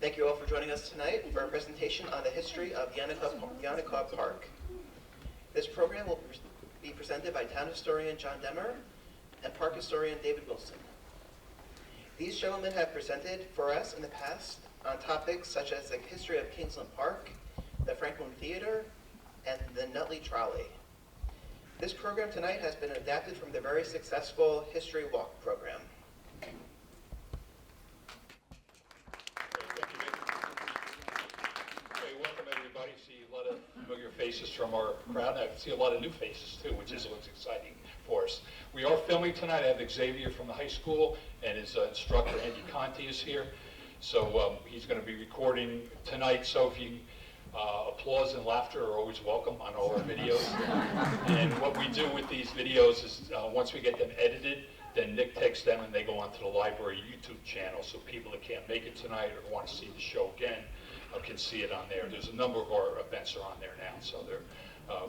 Thank you all for joining us tonight for a presentation on the history of Yanticaw Park. This program will be presented by town historian John Demmer and park historian David Wilson. These gentlemen have presented for us in the past on topics such as the history of Kingsland Park, the Franklin Theater, and the Nutley Trolley. This program tonight has been adapted from the very successful History Walk program. See a lot of familiar faces from our crowd. I see a lot of new faces too, which is what's exciting for us. We are filming tonight. I have Xavier from the high school and his instructor Andy Conti is here. So he's going to be recording tonight. So if you applause and laughter are always welcome on all our videos. And what we do with these videos is once we get them edited, then Nick takes them and they go onto the library YouTube channel. So people that can't make it tonight or want to see the show again can see it on there. There's a number of our events are on there now, so they're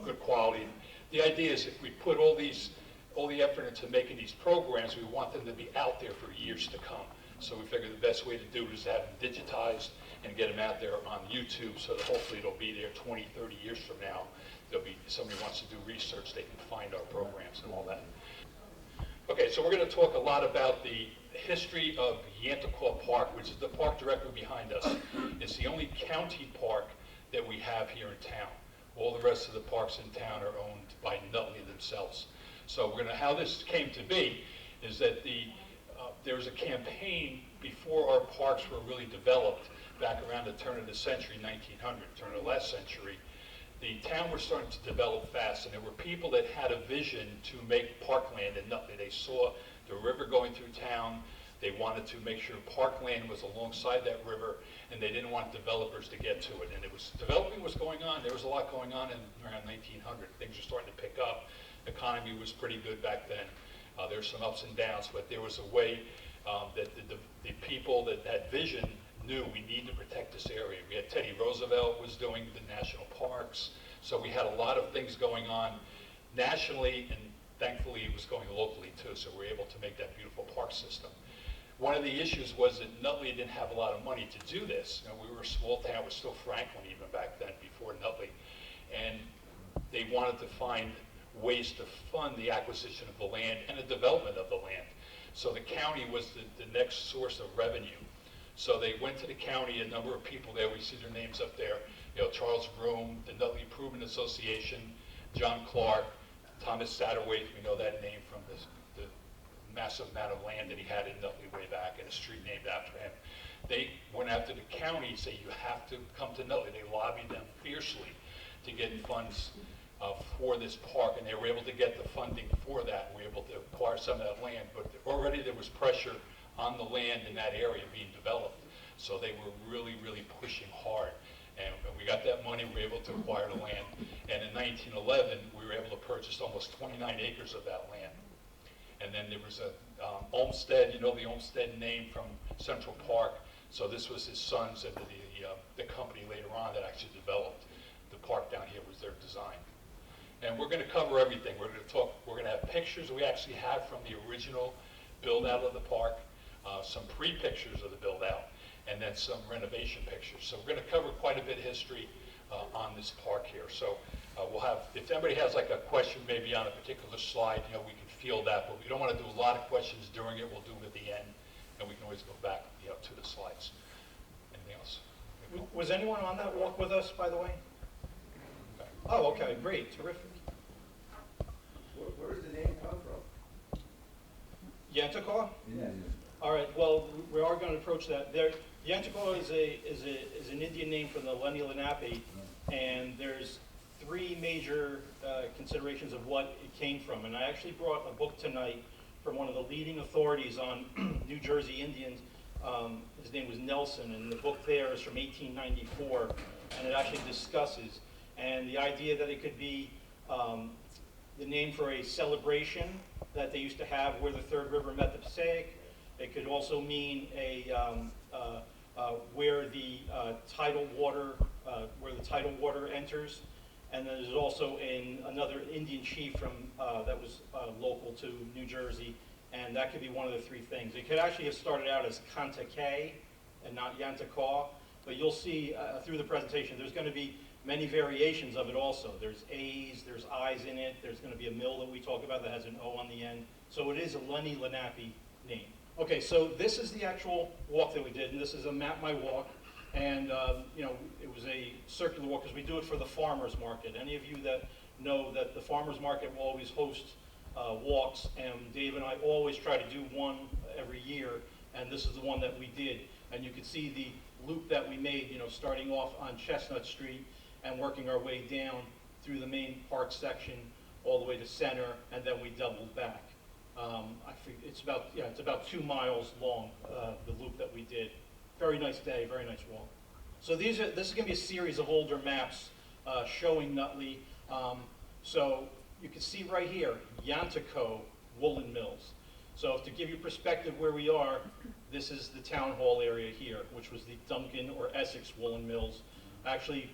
good quality. The idea is if we put all the effort into making these programs, we want them to be out there for years to come. So we figure the best way to do it is to have them digitized and get them out there on YouTube so that hopefully it'll be there 20, 30 years from now. There'll be, if somebody wants to do research, they can find our programs and all that. Okay, so we're going to talk a lot about the history of Yanticaw Park, which is the park directly behind us. It's the only county park that we have here in town. All the rest of the parks in town are owned by Nutley themselves. So how this came to be is that there was a campaign before our parks were really developed back around the turn of the century, 1900, turn of the last century. The town was starting to develop fast, and there were people that had a vision to make parkland in Nutley. They saw the river going through town. They wanted to make sure parkland was alongside that river, and they didn't want developers to get to it. And developing was going on. There was a lot going on around 1900. Things were starting to pick up. The economy was pretty good back then. There were some ups and downs, but there was a way that the people that had vision knew we need to protect this area. We had Teddy Roosevelt was doing the national parks, so we had a lot of things going on nationally, and thankfully it was going locally too, so we were able to make that beautiful park system. One of the issues was that Nutley didn't have a lot of money to do this. We were a small town, we're still Franklin even back then, before Nutley, and they wanted to find ways to fund the acquisition of the land and the development of the land. So the county was the next source of revenue. So they went to the county, a number of people there, we see their names up there, Charles Broom, the Nutley Improvement Association, John Clark, Thomas Satterthwaite, we know that name from the massive amount of land that he had in Nutley way back, and a street named after him. They went after the county and said, you have to come to Nutley. They lobbied them fiercely to get funds for this park, and they were able to get the funding for that. We were able to acquire some of that land, but already there was pressure on the land in that area being developed. So they were really, really pushing hard. And we got that money, we were able to acquire the land. And in 1911, we were able to purchase almost 29 acres of that land. And then there was a Olmsted, the Olmsted name from Central Park. So this was his sons and the company later on that actually developed the park down here was their design. And we're going to cover everything. We're going to have pictures we actually have from the original build out of the park, some pre-pictures of the build out, and then some renovation pictures. So we're going to cover quite a bit of history on this park here. So we'll have, if anybody has like a question maybe on a particular slide, we can field that, but we don't want to do a lot of questions during it. We'll do them at the end, and we can always go back to the slides. Anything else? Was anyone on that walk with us, by the way? Okay. Oh, okay, great, terrific. Where does the name come from? Yanticaw? Yeah. All right. Well, we are going to approach that. Yanticaw is an Indian name from the Lenni Lenape, and there's three major considerations of what it came from. And I actually brought a book tonight from one of the leading authorities on New Jersey Indians. His name was Nelson, and the book there is from 1894, and it actually discusses and the idea that it could be the name for a celebration that they used to have where the Third River met the Passaic. It could also mean where the tidal water enters, and then there's also another Indian chief from that was local to New Jersey, and that could be one of the three things. It could actually have started out as Kantake and not Yanticaw, but you'll see through the presentation, there's going to be many variations of it also. There's A's, there's I's in it, there's going to be a mill that we talk about that has an O on the end. So it is a Lenni Lenape name. Okay, so this is the actual walk that we did, and this is a Map My Walk. And, you know, it was a circular walk because we do it for the farmers market. Any of you that know that the farmers market will always host walks, and Dave and I always try to do one every year, and this is the one that we did. And you can see the loop that we made, you know, starting off on Chestnut Street and working our way down through the main park section all the way to Center, and then we doubled back. It's about 2 miles long, the loop that we did. Very nice day, very nice walk. So this is going to be a series of older maps showing Nutley. So you can see right here, Yanticaw Woolen Mills. So to give you perspective where we are, this is the town hall area here, which was the Duncan or Essex Woolen Mills. Actually,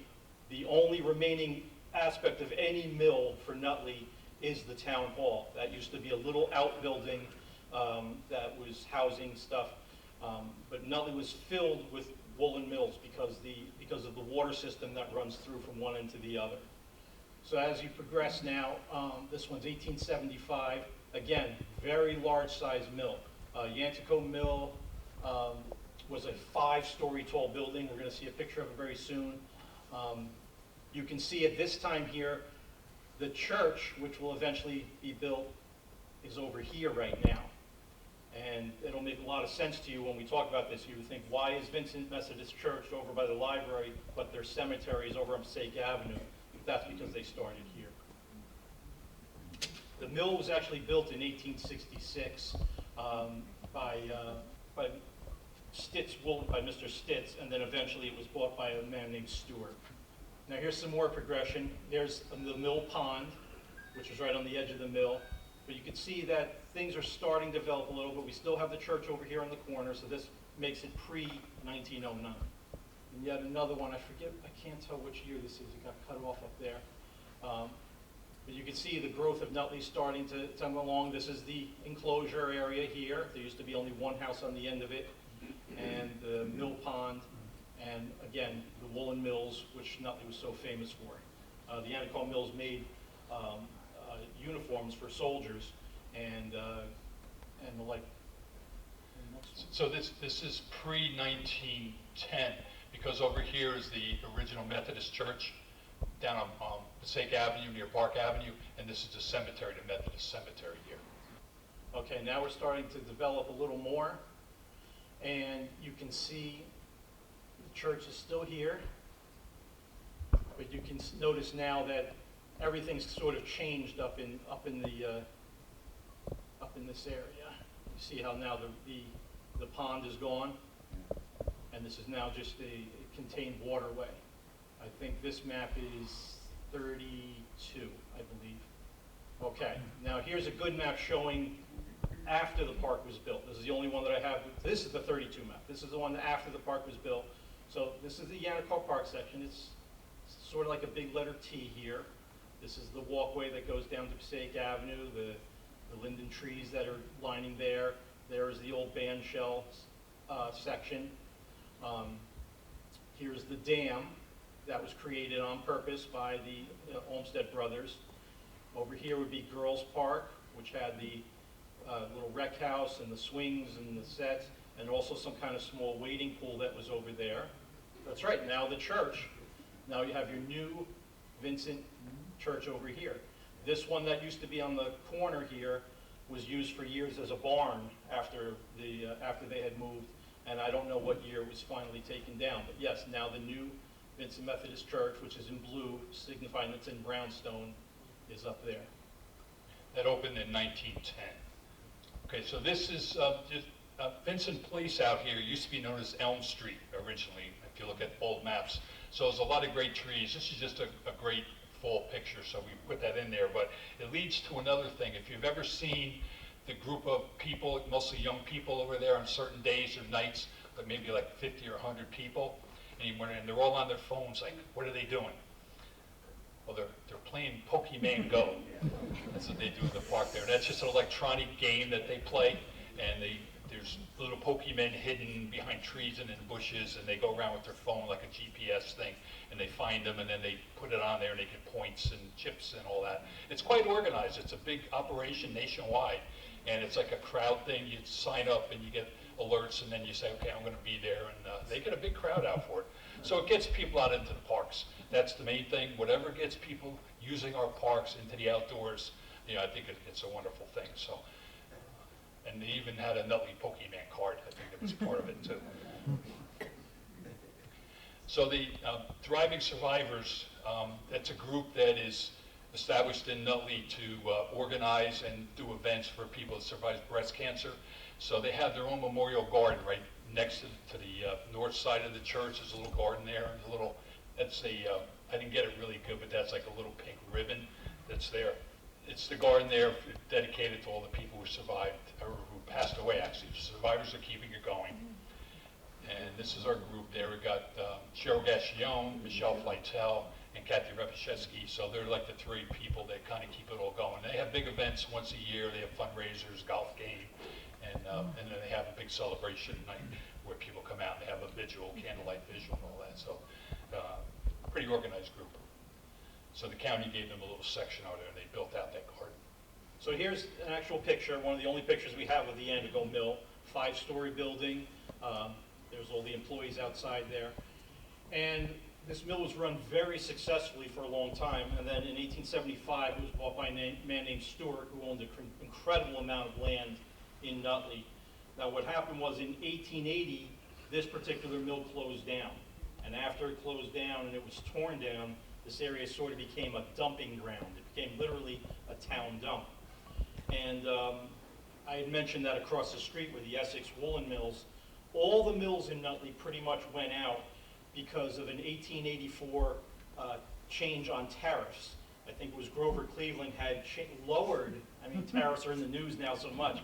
the only remaining aspect of any mill for Nutley is the town hall. That used to be a little outbuilding that was housing stuff. But Nutley was filled with woolen mills because of the water system that runs through from one end to the other. So as you progress now, this one's 1875. Again, very large size mill. Yanticaw Mill was a 5-story tall building. We're going to see a picture of it very soon. You can see at this time here, the church, which will eventually be built, is over here right now. And it'll make a lot of sense to you when we talk about this. You would think, why is Vincent Methodist Church over by the library, but their cemetery is over on Passaic Avenue? That's because they started here. The mill was actually built in 1866 by Mr. Stitz, and then eventually it was bought by a man named Stewart. Now here's some more progression. There's the mill pond, which is right on the edge of the mill. But you can see that things are starting to develop a little, but we still have the church over here on the corner, so this makes it pre-1909. And yet another one, I can't tell which year this is, it got cut off up there. But you can see the growth of Nutley starting to come along. This is the enclosure area here. There used to be only one house on the end of it, and the mill pond, and again, the woolen mills, which Nutley was so famous for. The Yanticaw Mills made uniforms for soldiers and the like. So this is pre-1910, because over here is the original Methodist Church down on Passaic Avenue near Park Avenue, and this is the cemetery, the Methodist Cemetery here. Okay, now we're starting to develop a little more, and you can see the church is still here, but you can notice now that everything's sort of changed up in this area. You see how now the pond is gone, and this is now just a contained waterway. I think this map is 32, I believe. Okay, now here's a good map showing after the park was built. This is the only one that I have. This is the 32 map. This is the one after the park was built. So this is the Yanticaw Park section. It's sort of like a big letter T here. This is the walkway that goes down to Passaic Avenue, the linden trees that are lining there. There's the old band shell section. Here's the dam that was created on purpose by the Olmsted Brothers. Over here would be Girls Park, which had the little rec house and the swings and the sets, and also some kind of small wading pool that was over there. That's right, now the church. Now you have your new Vincent Church over here. This one that used to be on the corner here was used for years as a barn after they had moved, and I don't know what year it was finally taken down. But yes, now the new Vincent Methodist Church, which is in blue, signifying it's in brownstone, is up there. That opened in 1910. Okay, so this is just Vincent Place out here used to be known as Elm Street originally, if you look at old maps. So there's a lot of great trees. This is just a great fall picture, so we put that in there. But it leads to another thing. If you've ever seen the group of people, mostly young people over there on certain days or nights, but maybe like 50 or 100 people, and they're all on their phones, like, what are they doing? Well, they're playing Pokemon Go. That's what they do in the park there. That's just an electronic game that they play, and they there's little Pokemon hidden behind trees and in bushes, and they go around with their phone like a GPS thing, and they find them, and then they put it on there, and they get points and chips and all that. It's quite organized. It's a big operation nationwide, and it's like a crowd thing. You sign up, and you get alerts, and then you say, okay, I'm going to be there, and they get a big crowd out for it. So it gets people out into the parks. That's the main thing. Whatever gets people using our parks into the outdoors, I think it's a wonderful thing. So, and they even had a Nutley Pokemon card. I think that was part of it too. So the Thriving Survivors, that's a group that is established in Nutley to organize and do events for people that survive breast cancer. So they have their own memorial garden right next to the north side of the church. There's a little garden there, and I didn't get it really good, but that's like a little pink ribbon that's there. It's the garden there dedicated to all the people who survived, or who passed away, actually. The survivors are keeping it going. And this is our group there. We've got Cheryl Gascione, Michelle Flytel, and Kathy Repashevsky. So they're like the three people that kind of keep it all going. They have big events once a year. They have fundraisers, golf game, and then they have a big celebration night where people come out and they have a vigil, candlelight vigil and all that. So pretty organized group. So the county gave them a little section out there, and they built out that garden. So here's an actual picture, one of the only pictures we have of the Yanticaw Mill, 5-story building. There's all the employees outside there. And this mill was run very successfully for a long time. And then in 1875, it was bought by a man named Stewart, who owned an incredible amount of land in Nutley. Now what happened was in 1880, this particular mill closed down. And after it closed down and it was torn down, this area sort of became a dumping ground. It became literally a town dump. And I had mentioned that across the street were the Essex woolen mills. All the mills in Nutley pretty much went out because of an 1884 change on tariffs. I think it was Grover Cleveland had lowered, tariffs are in the news now so much.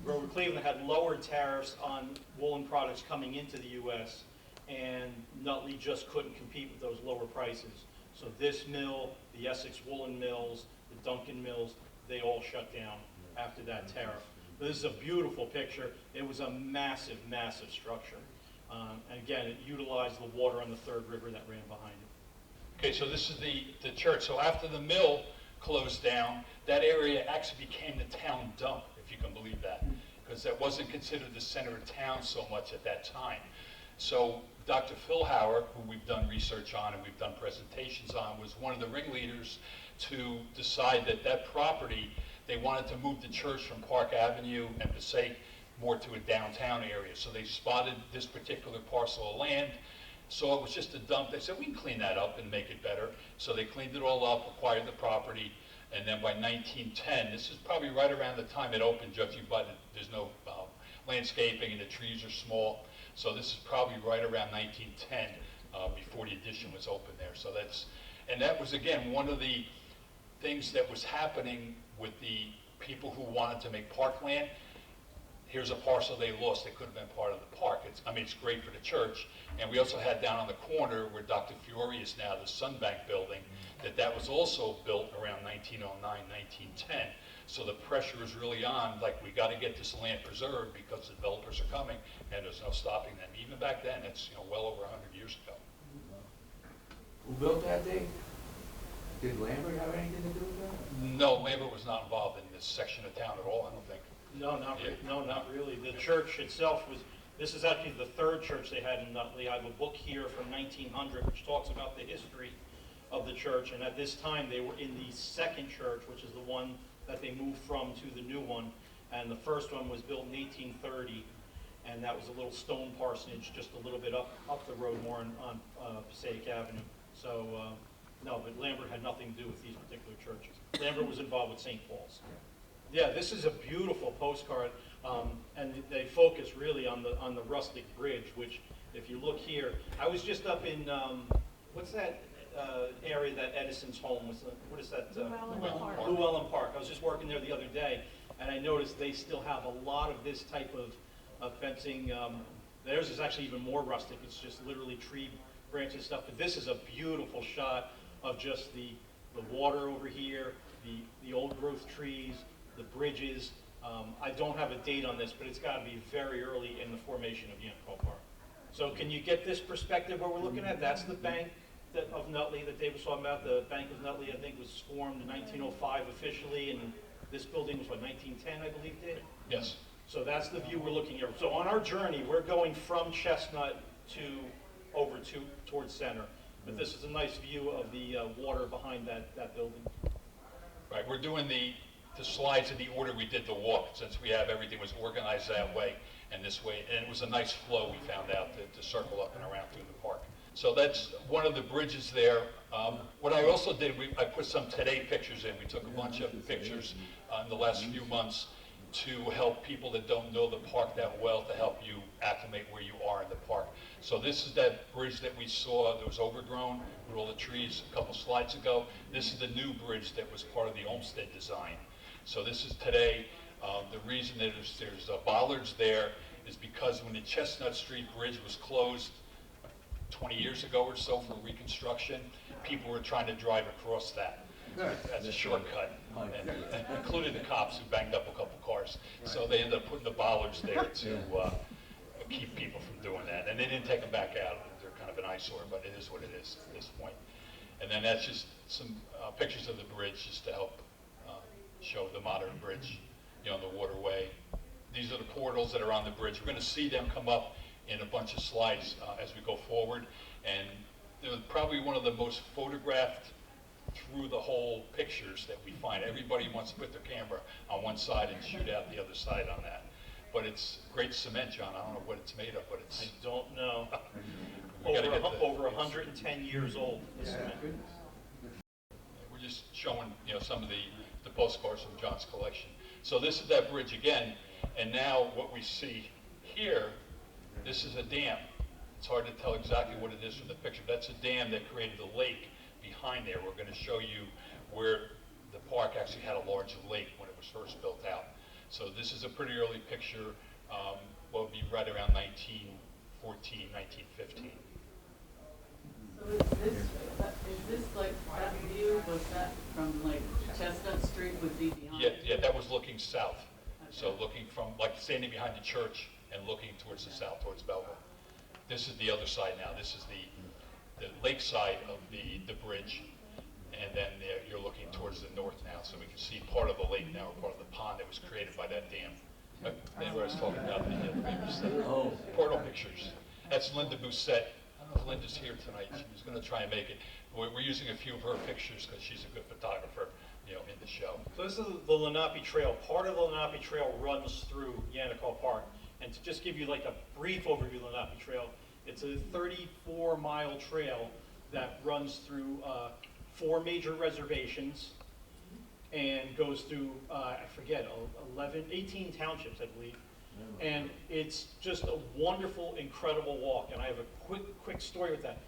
Grover Cleveland had lowered tariffs on woolen products coming into the U.S., and Nutley just couldn't compete with those lower prices. So this mill, the Essex woolen mills, the Duncan mills, they all shut down after that tariff. But this is a beautiful picture. It was a massive, massive structure. And again, it utilized the water on the Third River that ran behind it. Okay, so this is the church. So after the mill closed down, that area actually became the town dump, if you can believe that, because that wasn't considered the center of town so much at that time. So Dr. Phil Hauer, who we've done research on and we've done presentations on, was one of the ringleaders to decide that that property, they wanted to move the church from Park Avenue and Passaic more to a downtown area. So they spotted this particular parcel of land, saw it was just a dump. They said, we can clean that up and make it better. So they cleaned it all up, acquired the property, and then by 1910, this is probably right around the time it opened, judging by there's no landscaping and the trees are small. So this is probably right around 1910 before the addition was open there. So that was again one of the things that was happening with the people who wanted to make parkland. Here's a parcel they lost that could have been part of the park. It's great for the church. And we also had down on the corner where Dr. Fiore is now, the Sunbank building, that was also built around 1909, 1910. So the pressure is really on, like, we got to get this land preserved because the developers are coming and there's no stopping them. Even back then, it's well over 100 years ago. Who built that thing? Did Lambert have anything to do with that? No, Lambert was not involved in this section of town at all, I don't think. No, not really. The church itself this is actually the third church they had in Nutley. I have a book here from 1900 which talks about the history of the church, and at this time they were in the second church, which is the one that they moved from to the new one, and the first one was built in 1830, and that was a little stone parsonage just a little bit up the road more on Passaic Avenue. So no, but Lambert had nothing to do with these particular churches. Lambert was involved with St. Paul's. Yeah, this is a beautiful postcard, and they focus really on the rustic bridge, which if you look here, I was just up in, what's that area that Edison's home was? What is that? Llewellyn Park. I was just working there the other day, and I noticed they still have a lot of this type of fencing. Theirs is actually even more rustic. It's just literally tree branches and stuff. But this is a beautiful shot of just the water over here, the old growth trees, the bridges. I don't have a date on this, but it's got to be very early in the formation of Yanticaw Park. So can you get this perspective what we're looking at? That's the bank of Nutley that Dave was talking about. The Bank of Nutley, I think, was formed in 1905 officially, and this building was, what, 1910, I believe, Dave? Yes. So that's the view we're looking at. So on our journey, we're going from Chestnut over towards Center. But this is a nice view of the water behind that building. Right, we're doing the slides in the order we did the walk, since we have everything was organized that way and this way. And it was a nice flow, we found out, to circle up and around through the park. So that's one of the bridges there. What I also did, I put some today pictures in. We took a bunch of pictures in the last few months to help people that don't know the park that well, to help you acclimate where you are in the park. So this is that bridge that we saw that was overgrown with all the trees a couple slides ago. This is the new bridge that was part of the Olmsted design. So this is today. The reason that there's bollards there is because when the Chestnut Street Bridge was closed 20 years ago or so for reconstruction, people were trying to drive across that as a shortcut, and including the cops who banged up a couple cars. So they ended up putting the bollards there to keep people from doing that. And they didn't take them back out. They're kind of an eyesore, but it is what it is at this point. And then that's just some pictures of the bridge just to help show the modern bridge, on the waterway. These are the portals that are on the bridge. We're going to see them come up in a bunch of slides as we go forward. And they're probably one of the most photographed through the whole pictures that we find. Everybody wants to put their camera on one side and shoot out the other side on that. But it's great cement, John. I don't know what it's made of, but it's... I don't know. Over 110 years old, the cement. We're just showing, some of the postcards from John's collection. So this is that bridge again, and now what we see here, this is a dam. It's hard to tell exactly what it is from the picture. That's a dam that created a lake behind there. We're going to show you where the park actually had a large lake when it was first built out. So this is a pretty early picture, what would be right around 1914, 1915. So is this like that view, was that from like Chestnut Street would be behind? Yeah, that was looking south. Okay. So looking from, like standing behind the church and looking towards the south, towards Belleville. This is the other side now. This is the lake side of the bridge. And then you're looking towards the north now, so we can see part of the lake now, or part of the pond that was created by that dam. That's what I was talking about, the famous portal pictures. That's Linda Bousset. I don't know if Linda's here tonight. She was going to try and make it. We're using a few of her pictures because she's a good photographer, in the show. So this is the Lenape Trail. Part of the Lenape Trail runs through Yanticaw Park. And to just give you like a brief overview of the Lenape Trail, it's a 34-mile trail that runs through 4 major reservations and goes through, 18 townships, I believe. And it's just a wonderful, incredible walk. And I have a quick story with that.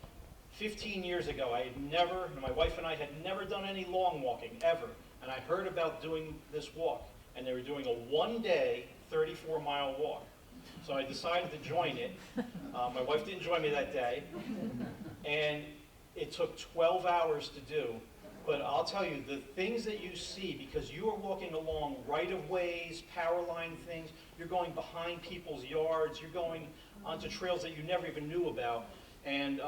15 years ago, my wife and I had never done any long walking, ever. And I heard about doing this walk. And they were doing a one-day, 34-mile walk. So I decided to join it. My wife didn't join me that day. And it took 12 hours to do. But I'll tell you, the things that you see, because you are walking along right-of-ways, power line things, you're going behind people's yards, you're going onto trails that you never even knew about. And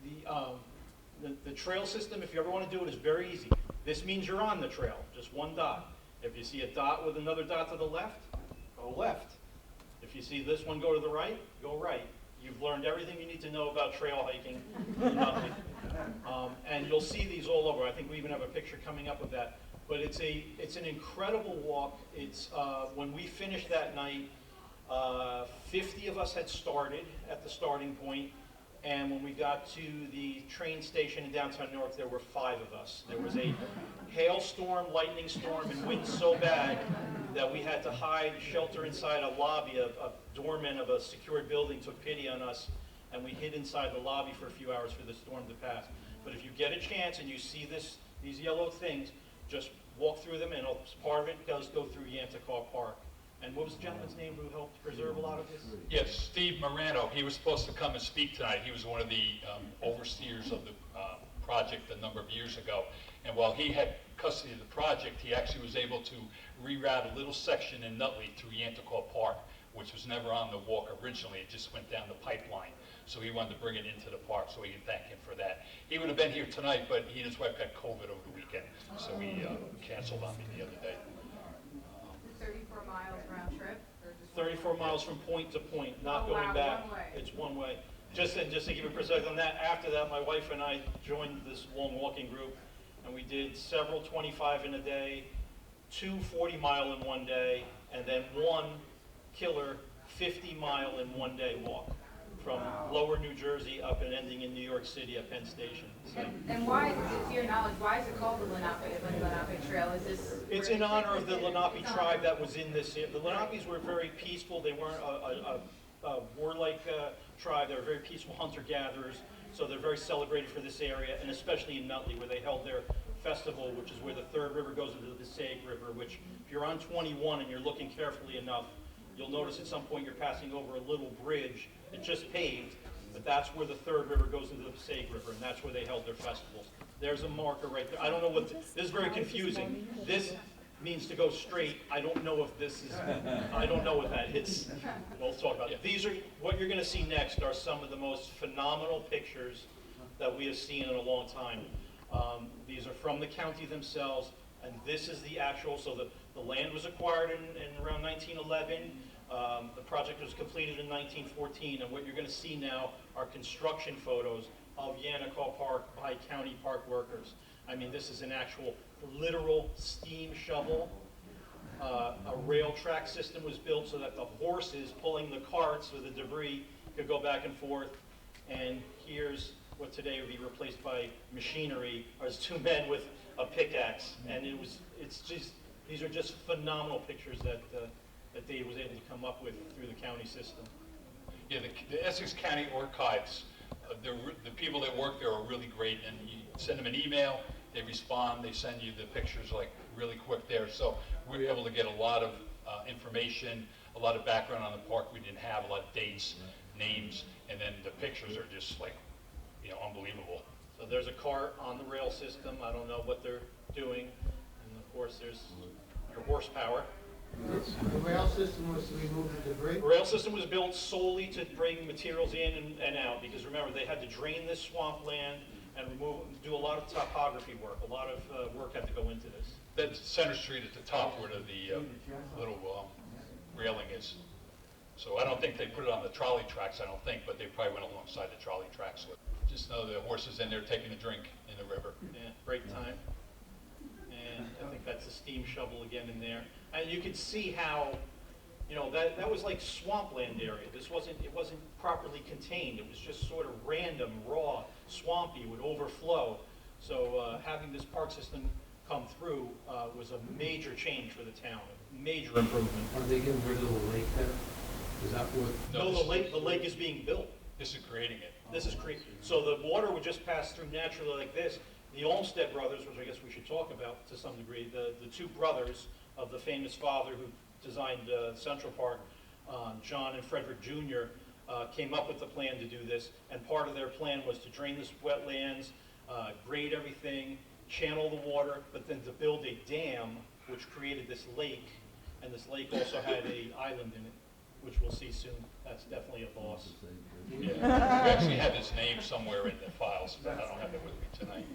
the trail system, if you ever want to do it, is very easy. This means you're on the trail, just one dot. If you see a dot with another dot to the left, go left. If you see this one go to the right, go right. You've learned everything you need to know about trail hiking. And you'll see these all over. I think we even have a picture coming up with that. But it's an incredible walk. It's when we finished that night, 50 of us had started at the starting point. And when we got to the train station in downtown Newark, there were 5 of us. There was a hailstorm, lightning storm, and wind so bad that we had to hide, shelter inside a lobby. A doorman of a secured building took pity on us, and we hid inside the lobby for a few hours for the storm to pass. But if you get a chance and you see these yellow things, just walk through them, and part of it does go through Yanticaw Park. And what was the gentleman's name who helped preserve a lot of this? Yes, Steve Morano. He was supposed to come and speak tonight. He was one of the overseers of the project a number of years ago. And while he had custody of the project, he actually was able to reroute a little section in Nutley through Yanticaw Park, which was never on the walk originally. It just went down the pipeline. So he wanted to bring it into the park, so we can thank him for that. He would have been here tonight, but he and his wife got COVID over the weekend, so he canceled on me the other day. 34 miles round trip? Or just 34 miles from point to point, not Oh, going wow, back. one way. It's one way. Just to give you a perspective on that, after that, my wife and I joined this long walking group, and we did several 25 in a day, 2 40-mile in one day, and then one killer 50-mile in one day walk from lower New Jersey up and ending in New York City at Penn Station. So And why, to your knowledge, why is it called the Lenape Trail? Is this? it's in honor of the Lenape tribe that was in this. The Lenapes were very peaceful. They weren't a warlike tribe. They were very peaceful hunter-gatherers. So they're very celebrated for this area, and especially in Nutley, where they held their festival, which is where the third river goes into the Passaic River, which if you're on 21 and you're looking carefully enough, you'll notice at some point you're passing over a little bridge. It's just paved, but that's where the third river goes into the Passaic River, and that's where they held their festivals. There's a marker right there. I don't know what, this is very confusing. This means to go straight. I don't know if this is, I don't know what that is. We'll talk about it. These are, what you're gonna see next are some of the most phenomenal pictures that we have seen in a long time. These are from the county themselves, and this is the actual, so the land was acquired in around 1911. The project was completed in 1914, and what you're going to see now are construction photos of Yanticaw Park by county park workers. I mean, this is an actual literal steam shovel. A rail track system was built so that the horses pulling the carts with the debris could go back and forth. And here's what today would be replaced by machinery, as 2 men with a pickaxe. And these are just phenomenal pictures that Dave was able to come up with through the county system. Yeah, the Essex County Archives, the people that work there are really great, and you send them an email, they respond, they send you the pictures like really quick there. So we're able to get a lot of information, a lot of background on the park we didn't have, a lot of dates, names, and then the pictures are just like, unbelievable. So there's a cart on the rail system. I don't know what they're doing. And of course, there's your horsepower. The rail system was to remove the debris? The rail system was built solely to bring materials in and out, because remember, they had to drain this swampland and do a lot of topography work. A lot of work had to go into this. That's Center Street at the top where the little railing is. So I don't think they put it on the trolley tracks, I don't think, but they probably went alongside the trolley tracks. Just know the horses in there taking a drink in the river. Yeah, break time. And I think that's the steam shovel again in there. And you can see how, that was like swampland area. It wasn't properly contained. It was just sort of random, raw, swampy, would overflow. So having this park system come through was a major change for the town, a major improvement. Are they getting rid of the lake there? Is that what? No, the lake is being built. This is creating it. This is so the water would just pass through naturally like this. The Olmsted Brothers, which I guess we should talk about to some degree, the 2 brothers of the famous father who designed Central Park, John and Frederick Jr., came up with the plan to do this, and part of their plan was to drain this wetlands, grade everything, channel the water, but then to build a dam which created this lake, and this lake also had an island in it, which we'll see soon. That's definitely a boss. Yeah. We actually have his name somewhere in the files, but I don't have it with me tonight.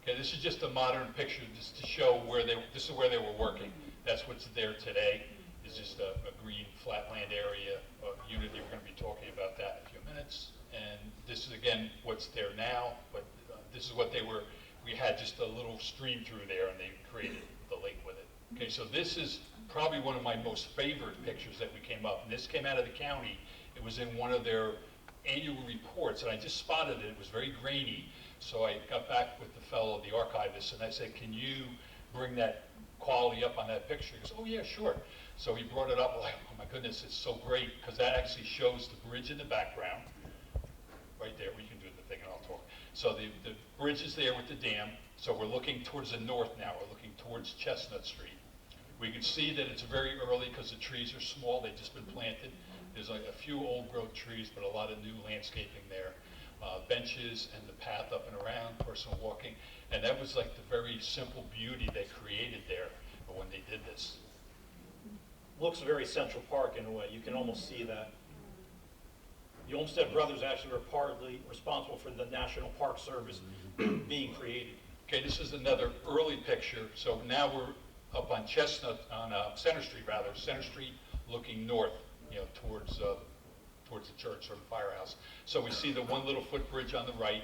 Okay, this is just a modern picture just to show this is where they were working. That's what's there today. It's just a green flatland area of Unity. We're going to be talking about that in a few minutes. And this is, again, what's there now, but this is what they were. We had just a little stream through there, and they created the lake with it. Okay, so this is probably one of my most favorite pictures that we came up. And this came out of the county. It was in one of their annual reports, and I just spotted it. It was very grainy. So I got back with the fellow, the archivist, and I said, can you bring that quality up on that picture? He goes, oh yeah, sure. So he brought it up, like, oh my goodness, it's so great, because that actually shows the bridge in the background. Right there, we can do the thing and I'll talk. So the bridge is there with the dam. So we're looking towards the north now. We're looking towards Chestnut Street. We can see that it's very early because the trees are small. They've just been planted. There's like a few old growth trees, but a lot of new landscaping there. benches and the path up and around, personal walking. And that was like the very simple beauty they created there when they did this. Looks very Central Park in a way. You can almost see that. The Olmsted Brothers actually were partly responsible for the National Park Service being created. Okay, this is another early picture. So now we're up on Chestnut, on Center Street rather, Center Street looking north, towards the church or the firehouse. So we see the one little footbridge on the right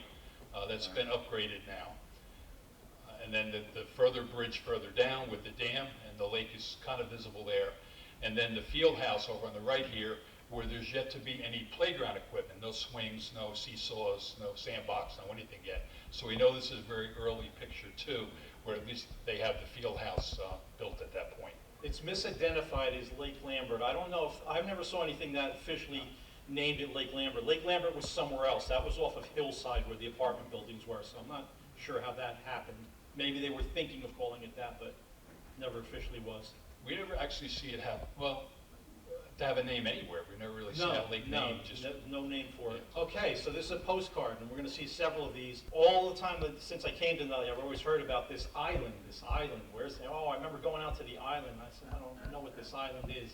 that's been upgraded now. And then the further bridge further down with the dam, and the lake is kind of visible there. And then the field house over on the right here, where there's yet to be any playground equipment, no swings, no seesaws, no sandbox, no anything yet. So we know this is a very early picture too, where at least they have the field house built at that point. It's misidentified as Lake Lambert. I don't know if, I've never saw anything that officially named it Lake Lambert. Lake Lambert was somewhere else. That was off of Hillside where the apartment buildings were, so I'm not sure how that happened. Maybe they were thinking of calling it that, but never officially was. We never actually see it have, well, to have a name anywhere. We never really see that lake name. No name for it. Okay, so this is a postcard, and we're going to see several of these. All the time since I came to Nutley, I've always heard about this island. Where's it? Oh, I remember going out to the island. I said, I don't know what this island is.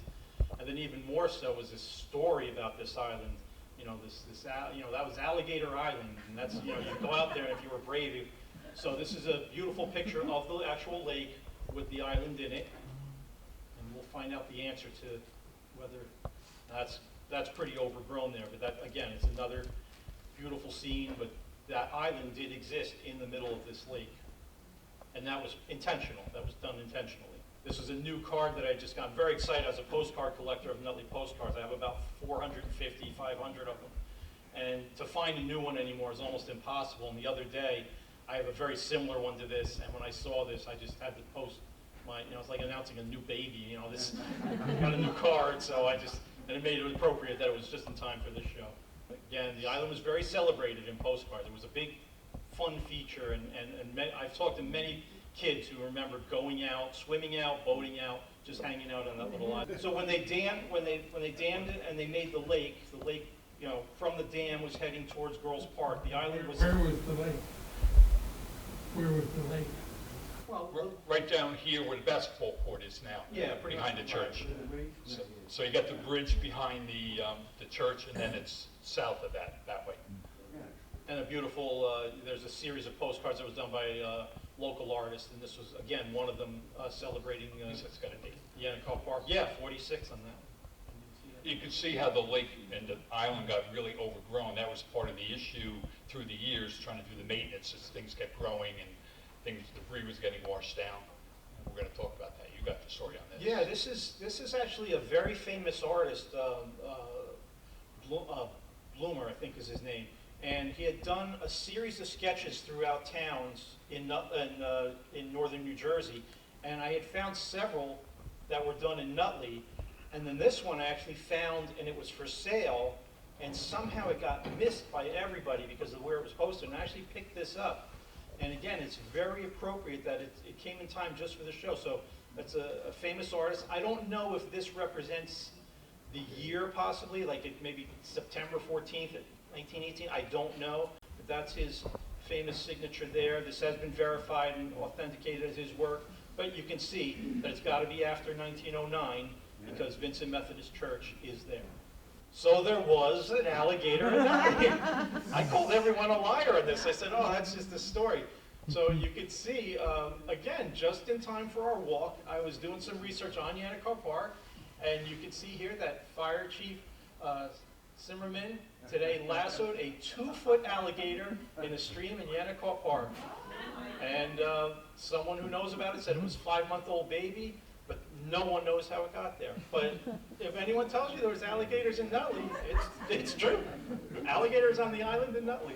And then even more so was this story about this island. That was Alligator Island, and that's, you go out there, and if you were brave. So this is a beautiful picture of the actual lake with the island in it, and we'll find out the answer to whether that's pretty overgrown there, but that, again, it's another beautiful scene, but that island did exist in the middle of this lake. And that was intentional, that was done intentionally. This is a new card that I just got. I'm very excited as a postcard collector of Nutley postcards. I have about 450, 500 of them. And to find a new one anymore is almost impossible. And the other day, I have a very similar one to this, and when I saw this, I just had to post it's like announcing a new baby, this got a new card, so and it made it appropriate that it was just in time for this show. Again, the island was very celebrated in postcards. It was a big, fun feature, and I've talked to many kids who remember going out, swimming out, boating out, just hanging out on that little island. So when they dammed it and they made the lake, from the dam was heading towards Girls Park. The island was. Where was the lake? Where was the lake? Well, Right down here where the basketball court is now. Yeah, pretty behind the much. church. So you got the bridge behind the church, and then it's south of that way. and a beautiful, there's a series of postcards that was done by local artists, and this was, again, one of them celebrating It's got a date. Yanticaw Park. Yeah, 46 on that. You could see how the lake and the island got really overgrown. That was part of the issue through the years, trying to do the maintenance as things kept growing and debris was getting washed down. And we're going to talk about that. You got the story on this. Yeah, this is actually a very famous artist, Bloomer, I think is his name, and he had done a series of sketches throughout towns in northern New Jersey, and I had found several that were done in Nutley, and then this one I actually found, and it was for sale, and somehow it got missed by everybody because of where it was posted, and I actually picked this up. And again, it's very appropriate that it came in time just for the show. So that's a famous artist. I don't know if this represents the year possibly, like it maybe September 14th, 1918. I don't know, but that's his famous signature there. This has been verified and authenticated as his work, but you can see that it's got to be after 1909 because Vincent Methodist Church is there. So there was an alligator in Nutley. I called everyone a liar on this. I said, oh, that's just a story. So you could see, again, just in time for our walk, I was doing some research on Yanticaw Park, and you can see here that Fire Chief Zimmerman today lassoed a 2-foot alligator in a stream in Yanticaw Park. And someone who knows about it said it was a 5-month-old baby, but no one knows how it got there. But if anyone tells you there was alligators in Nutley, it's true. Alligators on the island in Nutley.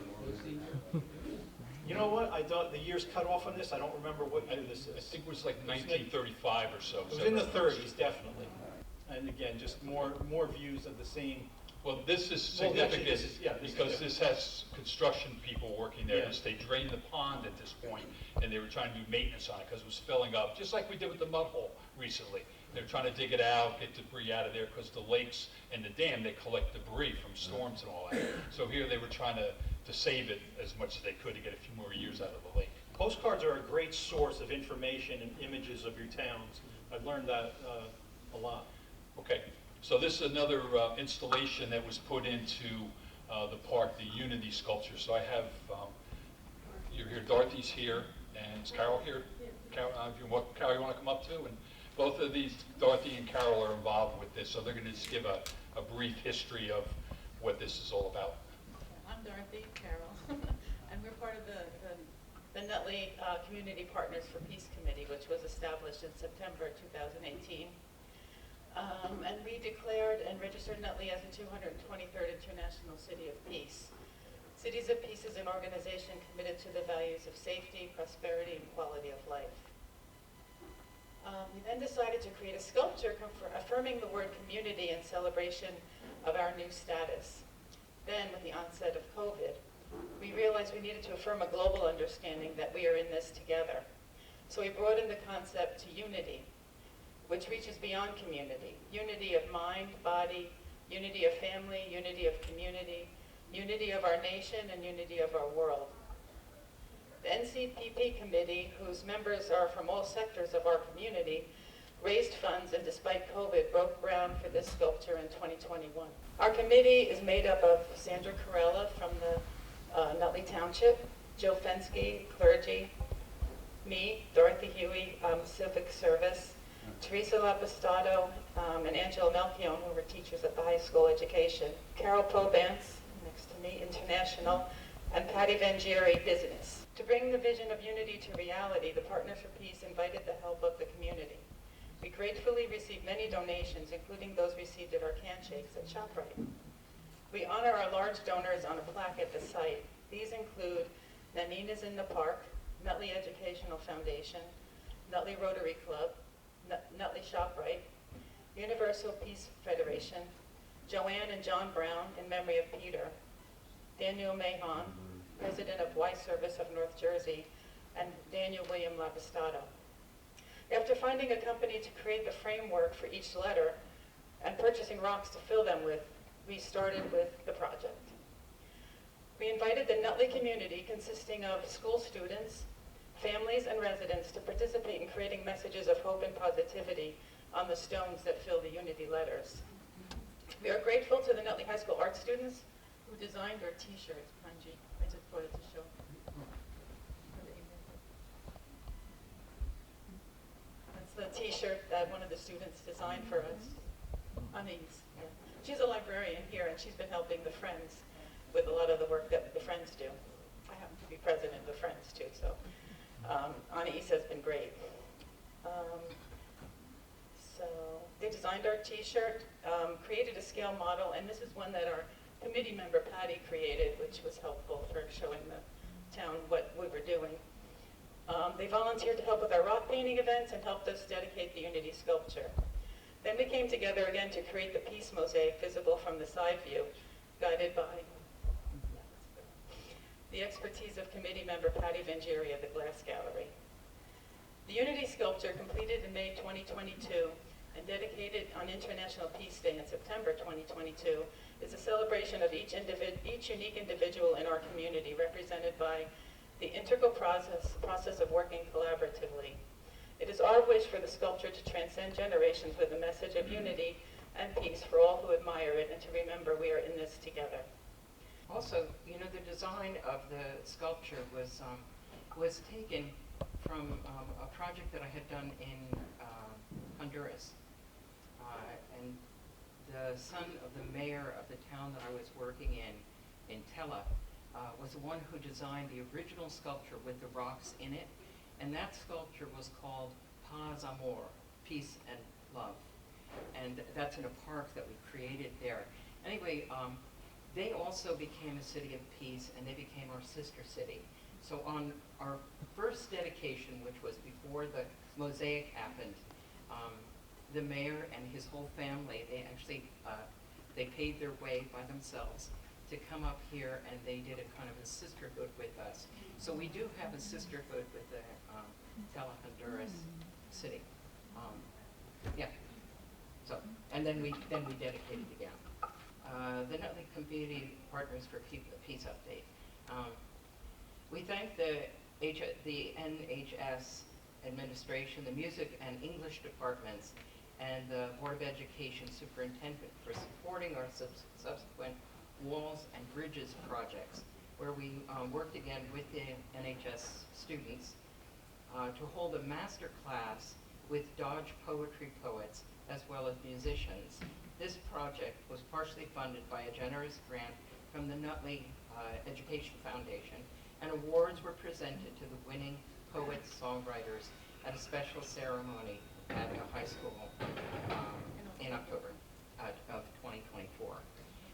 You know what? I thought the years cut off on this. I don't remember what year this I is. think it was like 1935 or so. It was in the 30s, definitely. And again, just more views of the same. Well, this is Well, significant actually, this is- yeah, this is because different. this has construction people working there. Yeah. They drained the pond at this point, and they were trying to do maintenance on it because it was filling up, just like we did with the mud hole recently. They're trying to dig it out, get debris out of there, because the lakes and the dam, they collect debris from storms and all that. So here they were trying to save it as much as they could to get a few more years out of the lake. Postcards are a great source of information and images of your towns. I've learned that a lot. Okay, so this is another installation that was put into the park, the Unity sculpture. So I have, you're here, Dorothy's here, and is Carol here? Carol, Carol, you want to come up too? And both of these, Dorothy and Carol, are involved with this, so they're going to just give a brief history of what this is all about. I'm Dorothy, Carol, and we're part of the Nutley Community Partners for Peace Committee, which was established in September 2018. And we declared and registered Nutley as the 223rd International City of Peace. Cities of Peace is an organization committed to the values of safety, prosperity, and quality of life. We then decided to create a sculpture affirming the word community in celebration of our new status. Then, with the onset of COVID, we realized we needed to affirm a global understanding that we are in this together. So we broadened the concept to unity, which reaches beyond community. Unity of mind, body, unity of family, unity of community, unity of our nation, and unity of our world. The NCPP committee, whose members are from all sectors of our community, raised funds and despite COVID, broke ground for this sculpture in 2021. Our committee is made up of Sandra Carella from the Nutley Township, Joe Fensky, clergy, me, Dorothy Huey, civic service, Teresa Lapistato, and Angela Melchion, who were teachers at the high school education, Carol Pobance, next to me, international, and Patty Vangieri, business. To bring the vision of unity to reality, the Partners for Peace invited the help of the community. We gratefully received many donations, including those received at our can shakes at ShopRite. We honor our large donors on a plaque at the site. These include Nanina's in the Park, Nutley Educational Foundation, Nutley Rotary Club, Nutley ShopRite, Universal Peace Federation, Joanne and John Brown in memory of Peter, Daniel Mahon, President of Y Service of North Jersey, and Daniel William Lapistato. After finding a company to create the framework for each letter and purchasing rocks to fill them with, we started with the project. We invited the Nutley community, consisting of school students, families, and residents, to participate in creating messages of hope and positivity on the stones that fill the Unity letters. We are grateful to the Nutley High School art students who designed our t-shirts. Kanji, I just wanted to show. That's the t-shirt that one of the students designed for us. Anais. Yeah. She's a librarian here, and she's been helping the Friends with a lot of the work that the Friends do. I happen to be president of the Friends, too, so Anais has been great. So they designed our t-shirt, created a scale model, and this is one that our committee member Patty created, which was helpful for showing the town what we were doing. They volunteered to help with our rock painting events and helped us dedicate the Unity sculpture. Then we came together again to create the Peace Mosaic visible from the side view, guided by the expertise of committee member Patty Vangieri of the Glass Gallery. The Unity sculpture, completed in May 2022 and dedicated on International Peace Day in September 2022, is a celebration of each unique individual in our community, represented by the integral process of working collaboratively. It is our wish for the sculpture to transcend generations with a message of unity and peace for all who admire it, and to remember we are in this together. Also, you know, the design of the sculpture was taken from a project that I had done in Honduras. And the son of the mayor of the town that I was working in Tela, was the one who designed the original sculpture with the rocks in it. And that sculpture was called Paz Amor, peace and love. And that's in a park that we created there. Anyway, they also became a city of peace, and they became our sister city. So on our first dedication, which was before the mosaic happened, the mayor and his whole family, they actually, they paid their way by themselves to come up here, and they did a kind of a sisterhood with us. So we do have a sisterhood with the Tela Honduras city. Yeah. So, and then we dedicate it again. The Nutley Community Partners for Peace Update. We thank the NHS administration, the music and English departments, and the Board of Education superintendent for supporting our subsequent walls and bridges projects, where we worked again with the NHS students to hold a master class with Dodge poetry poets as well as musicians. This project was partially funded by a generous grant from the Nutley Education Foundation, and awards were presented to the winning poets, songwriters at a special ceremony at the high school in October of 2024.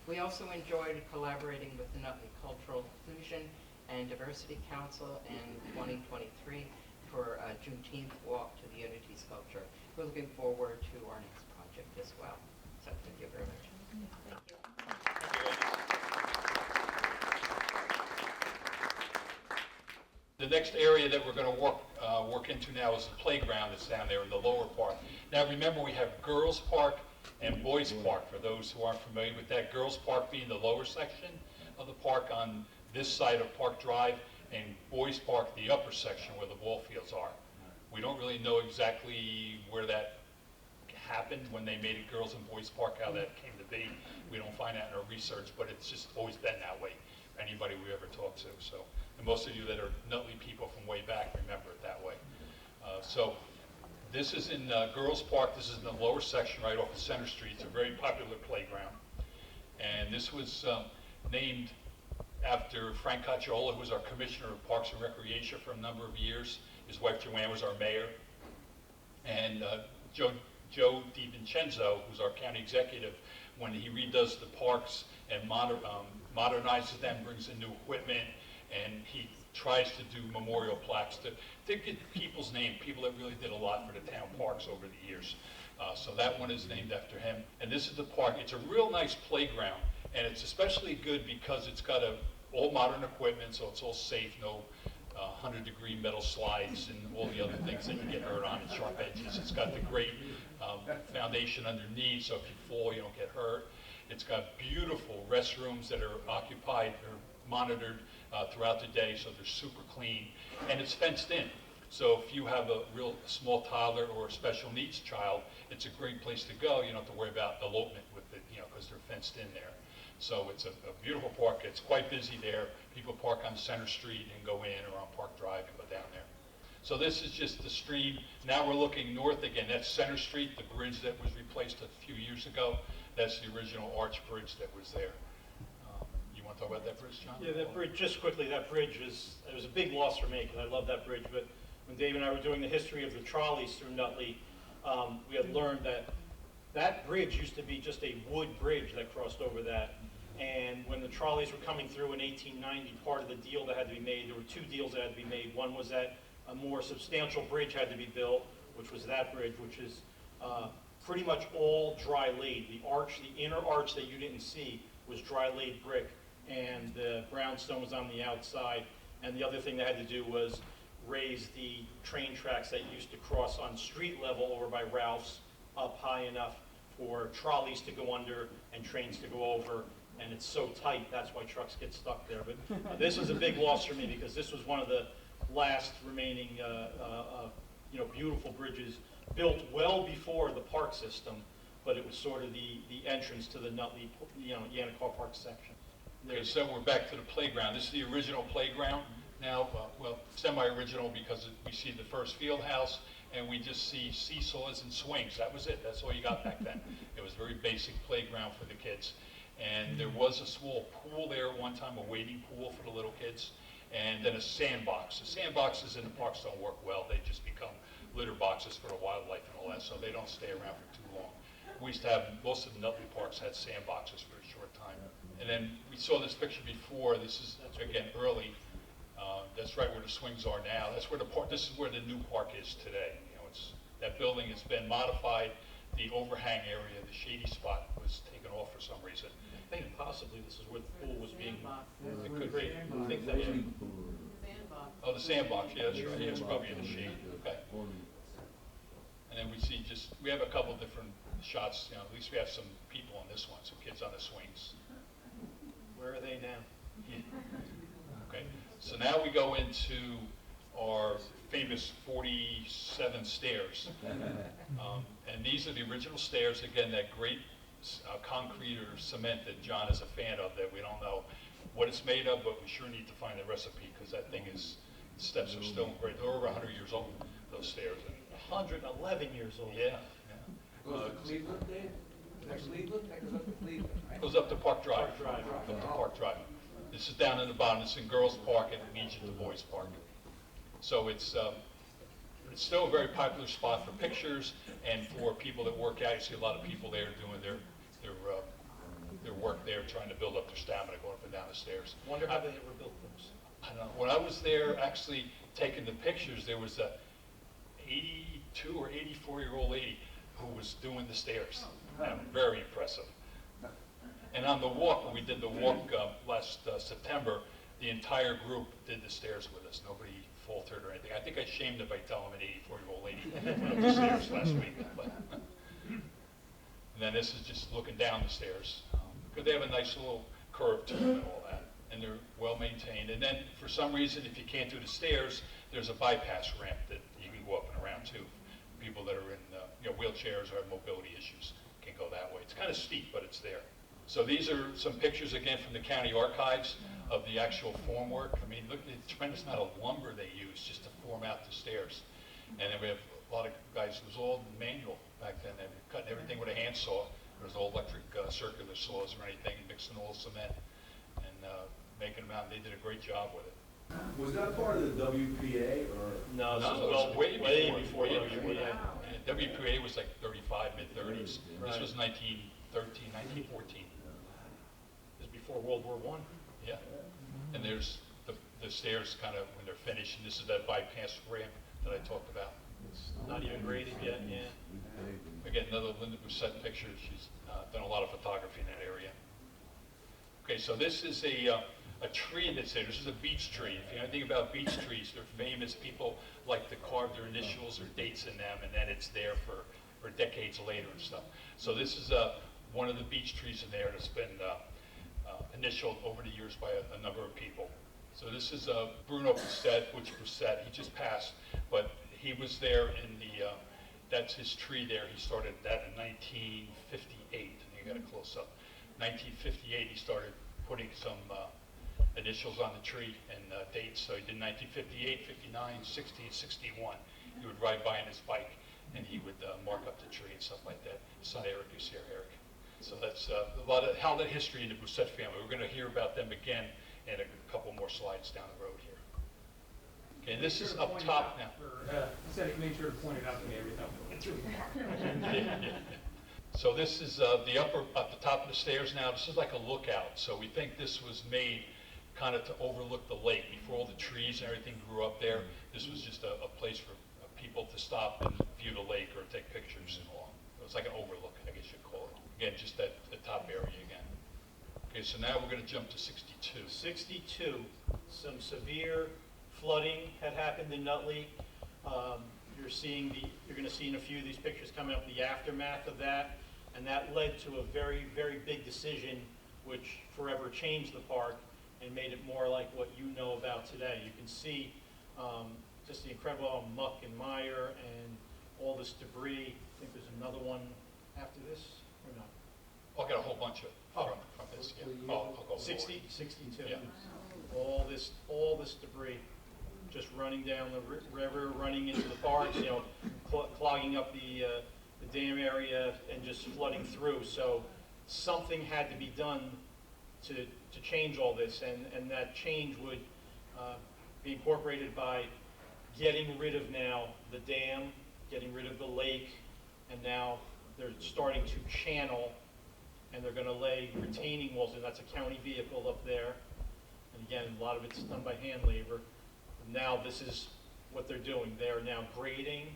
We also enjoyed collaborating with the Nutley Cultural Inclusion and Diversity Council in 2023 for a Juneteenth walk to the Unity Sculpture. We're looking forward to our next project as well. So thank you very much. Thank you. The next area that we're going to work into now is the playground that's down there in the lower part. Now remember, we have Girls Park and Boys Park. For those who aren't familiar with that, Girls Park being the lower section of the park on this side of Park Drive, and Boys Park the upper section where the ball fields are. We don't really know exactly where that happened when they made it Girls and Boys Park, how that came to be. We don't find out in our research, but it's just always been that way, anybody we ever talked to. So, and most of you that are Nutley people from way back remember it that way. So this is in Girls Park. This is in the lower section right off of Center Street. It's a very popular playground. And this was named after Frank Cacciola, who was our Commissioner of Parks and Recreation for a number of years. His wife Joanne was our mayor. And Joe DiVincenzo, who's our county executive, when he redoes the parks and modernizes them, brings in new equipment, and he tries to do memorial plaques to get people's name, people that really did a lot for the town parks over the years. So that one is named after him. And this is the park. It's a real nice playground, and it's especially good because it's got all modern equipment, so it's all safe, no 100-degree metal slides and all the other things that you get hurt on and sharp edges. It's got the great foundation underneath, so if you fall, you don't get hurt. It's got beautiful restrooms that are occupied or monitored throughout the day, so they're super clean, and it's fenced in. So if you have a real small toddler or a special needs child, it's a great place to go. You don't have to worry about elopement with it, because they're fenced in there. So it's a beautiful park. It's quite busy there. People park on Center Street and go in, or on Park Drive and go down there. So this is just the stream. Now we're looking north again. That's Center Street, the bridge that was replaced a few years ago. That's the original arch bridge that was there. You want to talk about that bridge, John? Yeah, that bridge, just quickly, that bridge it was a big loss for me, because I love that bridge. But when Dave and I were doing the history of the trolleys through Nutley, we had learned that that bridge used to be just a wood bridge that crossed over that. And when the trolleys were coming through in 1890, part of the deal that had to be made, there were two deals that had to be made. One was that a more substantial bridge had to be built, which was that bridge, which is pretty much all dry laid. The arch, the inner arch that you didn't see, was dry laid brick, and the brownstone was on the outside. And the other thing they had to do was raise the train tracks that used to cross on street level over by Ralph's up high enough for trolleys to go under and trains to go over. And it's so tight, that's why trucks get stuck there. But this was a big loss for me, because this was one of the last remaining beautiful bridges built well before the park system, but it was sort of the entrance to the Nutley, Yanticaw Park section. Okay, so we're back to the playground. This is the original playground now, well, semi-original, because we see the first field house, and we just see seesaws and swings. That was it. That's all you got back then. It was a very basic playground for the kids. And there was a small pool there at one time, a wading pool for the little kids, and then a sandbox. The sandboxes in the parks don't work well. They just become litter boxes for the wildlife and all that, so they don't stay around for too long. We used to have, most of the Nutley parks had sandboxes for a short time. And then we saw this picture before. This is, again, early. That's right where the swings are now. That's where the park, this is where the new park is today. That building has been modified. The overhang area, the shady spot, was taken off for some reason. I think possibly this is where the pool was being. It could be. I think that, yeah. Oh, the sandbox, yeah, that's right. Yeah, it's probably in the shade. Okay. And then we see we have a couple different shots, you know, at least we have some people on this one, some kids on the swings. Where are they now? Yeah. Okay, so now we go into our famous 47 stairs. And these are the original stairs, again, that great concrete or cement that John is a fan of, that we don't know what it's made of, but we sure need to find the recipe, because that thing is, the steps are still great. They're over 100 years old, those stairs. 111 years old. Yeah, Goes to Cleveland there? That's Cleveland? That goes up to Cleveland, right? goes up to Park Drive. Park Drive. Up to Park Drive. This is down in the bottom. It's in Girls Park, and it meets at the Boys Park. So it's still a very popular spot for pictures and for people that work out. You see a lot of people there doing their work there, trying to build up their stamina, going up and down the stairs. Wonder how they ever built those. I don't know. When I was there actually taking the pictures, there was a 82 or 84-year-old lady who was doing the stairs. Very impressive. And on the walk, when we did the walk last September, the entire group did the stairs with us. Nobody faltered or anything. I think I shamed them by telling them an 84-year-old lady went up the stairs last week. And then this is just looking down the stairs. Because they have a nice little curve to them and all that. And they're well maintained. And then for some reason, if you can't do the stairs, there's a bypass ramp that you can go up and around too. People that are in wheelchairs or have mobility issues can go that way. It's kind of steep, but it's there. So these are some pictures again from the county archives of the actual formwork. I mean, look at the tremendous amount of lumber they use just to form out the stairs. And then we have a lot of guys, it was all manual back then. They were cutting everything with a handsaw. There was no electric circular saws or anything, mixing all cement and making them out. They did a great job with it. Was that part of the WPA or? No, this No, is it was way before WPA. And WPA was like 35, mid-30s. Right. This was 1913, 1914. This is before World War I. Yeah. And there's the stairs kind of when they're finished, and this is that bypass ramp that I talked about. Not even graded yet, yeah. Again, another Linda Doucette picture. She's done a lot of photography in that area. Okay, so this is a tree that's there. This is a beech tree. If you know anything about beech trees, they're famous. People like to carve their initials or dates in them, and then it's there for decades later and stuff. So this is one of the beech trees in there that's been initialed over the years by a number of people. So this is Bruno Brissett, he just passed, but he was there in the, that's his tree there. He started that in 1958. You got a close up. 1958, he started putting some initials on the tree and dates. So he did 1958, 59, 60, 61. He would ride by on his bike and he would mark up the tree and stuff like that. His son Eric is here, Eric. So that's a lot of how that history in the Brissett family. We're going to hear about them again in a couple more slides down the road here. Okay, this is up top now. Make sure to point it out to me every time. Yeah. So this is the upper, at the top of the stairs now. This is like a lookout. So we think this was made kind of to overlook the lake. Before all the trees and everything grew up there, this was just a place for people to stop and view the lake or take pictures and all. It was like an overlook, I guess you'd call it. Again, just that the top area again. Okay, so now we're going to jump to 62. 62, some severe flooding had happened in Nutley. You're going to see in a few of these pictures coming up the aftermath of that, and that led to a very, very big decision which forever changed the park and made it more like what you know about today. You can see just the incredible muck and mire and all this debris. I think there's another one after this, or not? I'll get a whole bunch of from this. Yeah. I'll go 60, more. 62. Yeah. All this debris just running down the river, running into the park, clogging up the dam area and just flooding through. So something had to be done to change all this, and that change would be incorporated by getting rid of now the dam, getting rid of the lake, and now they're starting to channel, and they're going to lay retaining walls, and that's a county vehicle up there. And again, a lot of it's done by hand labor. Now this is what they're doing. They are now grading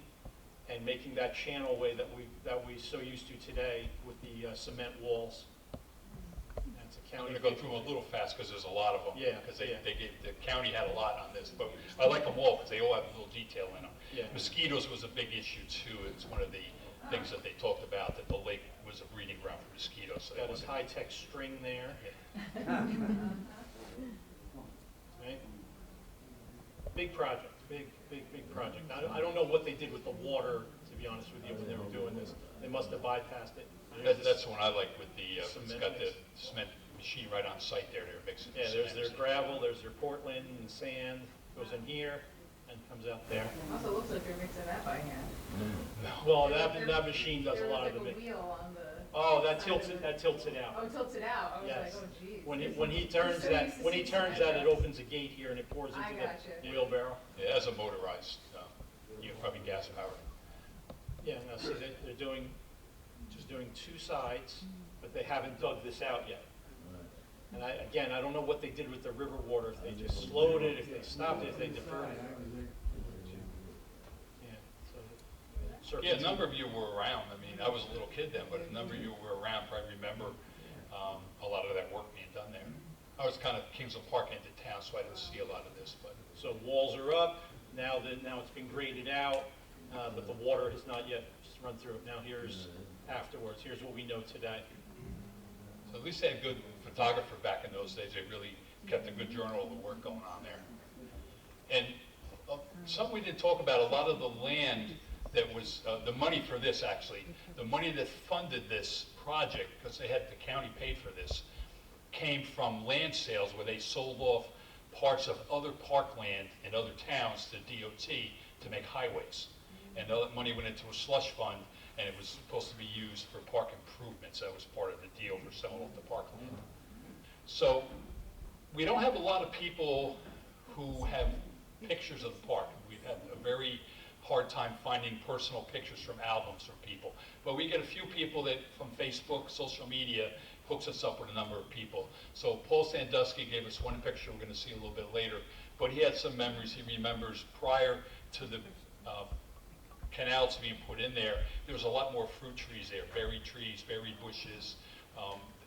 and making that channel way that we so used to today with the cement walls. That's a I'm county. gonna go through them a little fast, because there's a lot of them. Yeah, Because yeah. the county had a lot on this, but I like them all, because they all have a little detail in them. Yeah. Mosquitoes was a big issue too. It's one of the things that they talked about, that the lake was a breeding ground for mosquitoes. So they Got his wanted- high-tech string there. Right? Big project, big project. I don't know what they did with the water, to be honest with you, when they were doing this. They must have bypassed it. That's the one I like with the, it's Cement got the mix. cement machine right on site there. They're mixing. Yeah, there's their cement. gravel, there's their Portland and sand, goes in here and comes out there. Also looks like they're mixing that by hand. Well, that machine does a There lot was of the like a mix. wheel on the. Oh, that side of tilts it, the- that tilts it out. Oh, it tilts it out. I was like, Yes. oh geez. When he turns so that, used to when he see turns cement that, it trucks. opens a gate here and it pours I into gotcha. the wheelbarrow. Yeah, it has a motorized, probably gas powered. Yeah, now see, they're doing, just doing two sides, but they haven't dug this out yet. And again, I don't know what they did with the river water, if they just slowed it, if they stopped it, if they deferred it. Yeah, so. Yeah, a number of you were around. I mean, I was a little kid then, but a number of you were around, probably remember a lot of that work being done there. I was kind of Kingsland Park into town, so I didn't see a lot of this, but. So walls are up, now it's been graded out, but the water has not yet run through it. Now here's afterwards, here's what we know today. So at least they had good photographer back in those days. They really kept a good journal of the work going on there. And something we didn't talk about, a lot of the land that was, the money for this actually, the money that funded this project, because they had the county paid for this, came from land sales where they sold off parts of other parkland in other towns to DOT to make highways. And all that money went into a slush fund, and it was supposed to be used for park improvements. That was part of the deal for selling off the parkland. So we don't have a lot of people who have pictures of the park. We've had a very hard time finding personal pictures from albums from people. But we get a few people that from Facebook, social media, hooks us up with a number of people. So Paul Sandusky gave us one picture we're going to see a little bit later, but he had some memories. He remembers prior to the canals being put in there, there was a lot more fruit trees there, berry trees, berry bushes.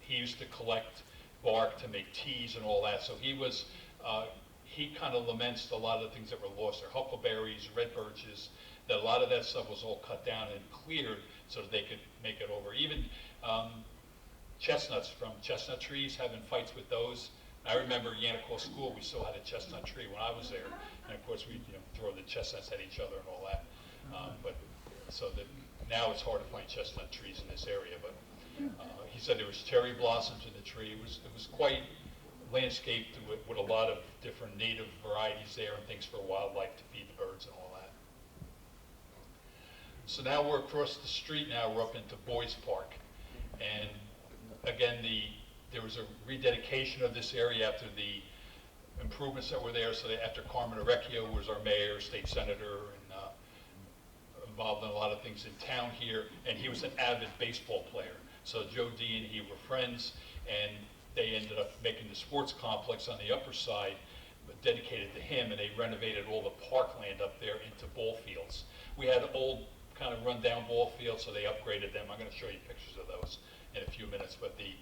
He used to collect bark to make teas and all that. So he kind of laments a lot of the things that were lost there. Huckleberries, red birches, that a lot of that stuff was all cut down and cleared so that they could make it over. Even chestnuts from chestnut trees, having fights with those. I remember Yanticaw School, we still had a chestnut tree when I was there. And of course, we'd throw the chestnuts at each other and all that. But so that now it's hard to find chestnut trees in this area. But he said there was cherry blossoms in the tree. It was quite landscaped with a lot of different native varieties there and things for wildlife to feed the birds and all that. So now we're across the street now, we're up into Boys Park. And again, there was a rededication of this area after the improvements that were there. So after Carmen Arecchio was our mayor, state senator, and involved in a lot of things in town here, and he was an avid baseball player. So Joe D and he were friends, and they ended up making the sports complex on the upper side dedicated to him, and they renovated all the parkland up there into ball fields. We had old kind of run-down ball fields, so they upgraded them. I'm going to show you pictures of those in a few minutes, but the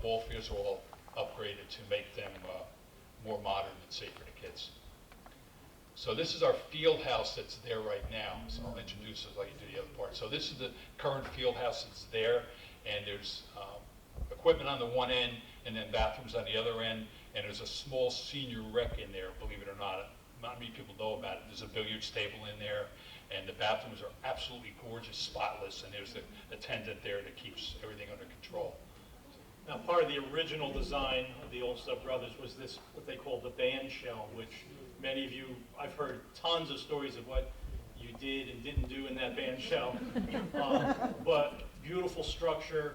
ball fields were all upgraded to make them more modern and safe for the kids. So this is our field house that's there right now. So I'll introduce it like you do the other part. So this is the current field house that's there, and there's equipment on the one end, and then bathrooms on the other end, and there's a small senior rec in there, believe it or not. Not many people know about it. There's a billiards table in there, and the bathrooms are absolutely gorgeous, spotless, and there's the attendant there that keeps everything under control. Now, part of the original design of the Olmsted Brothers was this, what they call the band shell, which many of you, I've heard tons of stories of what you did and didn't do in that band shell. But beautiful structure,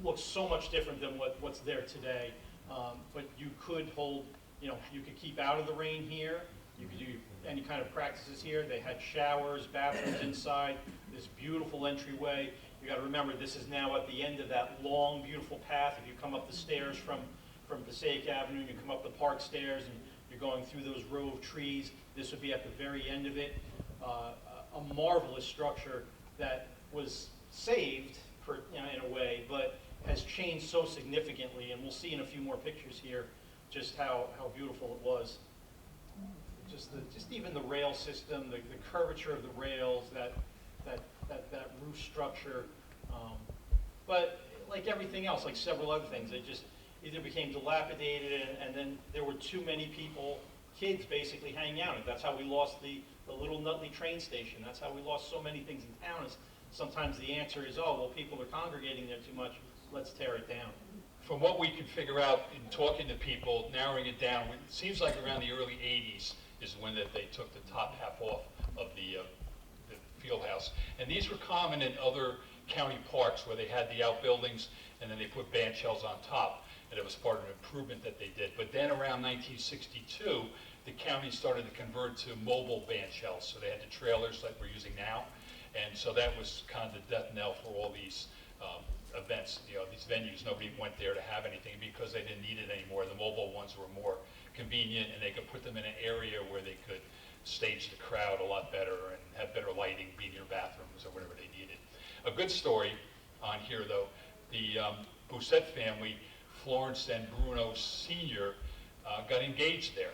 looks so much different than what's there today. But you could hold, you could keep out of the rain here. You could do any kind of practices here. They had showers, bathrooms inside, this beautiful entryway. You got to remember, this is now at the end of that long, beautiful path. If you come up the stairs from Passaic Avenue, you come up the park stairs, and you're going through those row of trees, this would be at the very end of it. A marvelous structure that was saved, in a way, but has changed so significantly, and we'll see in a few more pictures here just how beautiful it was. Just even the rail system, the curvature of the rails, that roof structure. But like everything else, like several other things, they just either became dilapidated, and then there were too many people, kids basically hanging out. That's how we lost the little Nutley train station. That's how we lost so many things in town. Is sometimes the answer is, oh, well, people are congregating there too much, let's tear it down. From what we could figure out in talking to people, narrowing it down, it seems like around the early 80s is when that they took the top half off of the field house. And these were common in other county parks where they had the outbuildings and then they put band shells on top, and it was part of an improvement that they did. But then around 1962, the county started to convert to mobile band shells, so they had the trailers like we're using now, and so that was kind of the death knell for all these events, these venues. Nobody went there to have anything because they didn't need it anymore. The mobile ones were more convenient, and they could put them in an area where they could stage the crowd a lot better and have better lighting, be near bathrooms or whatever they needed. A good story on here, though, the Bousset family, Florence and Bruno Sr., got engaged there.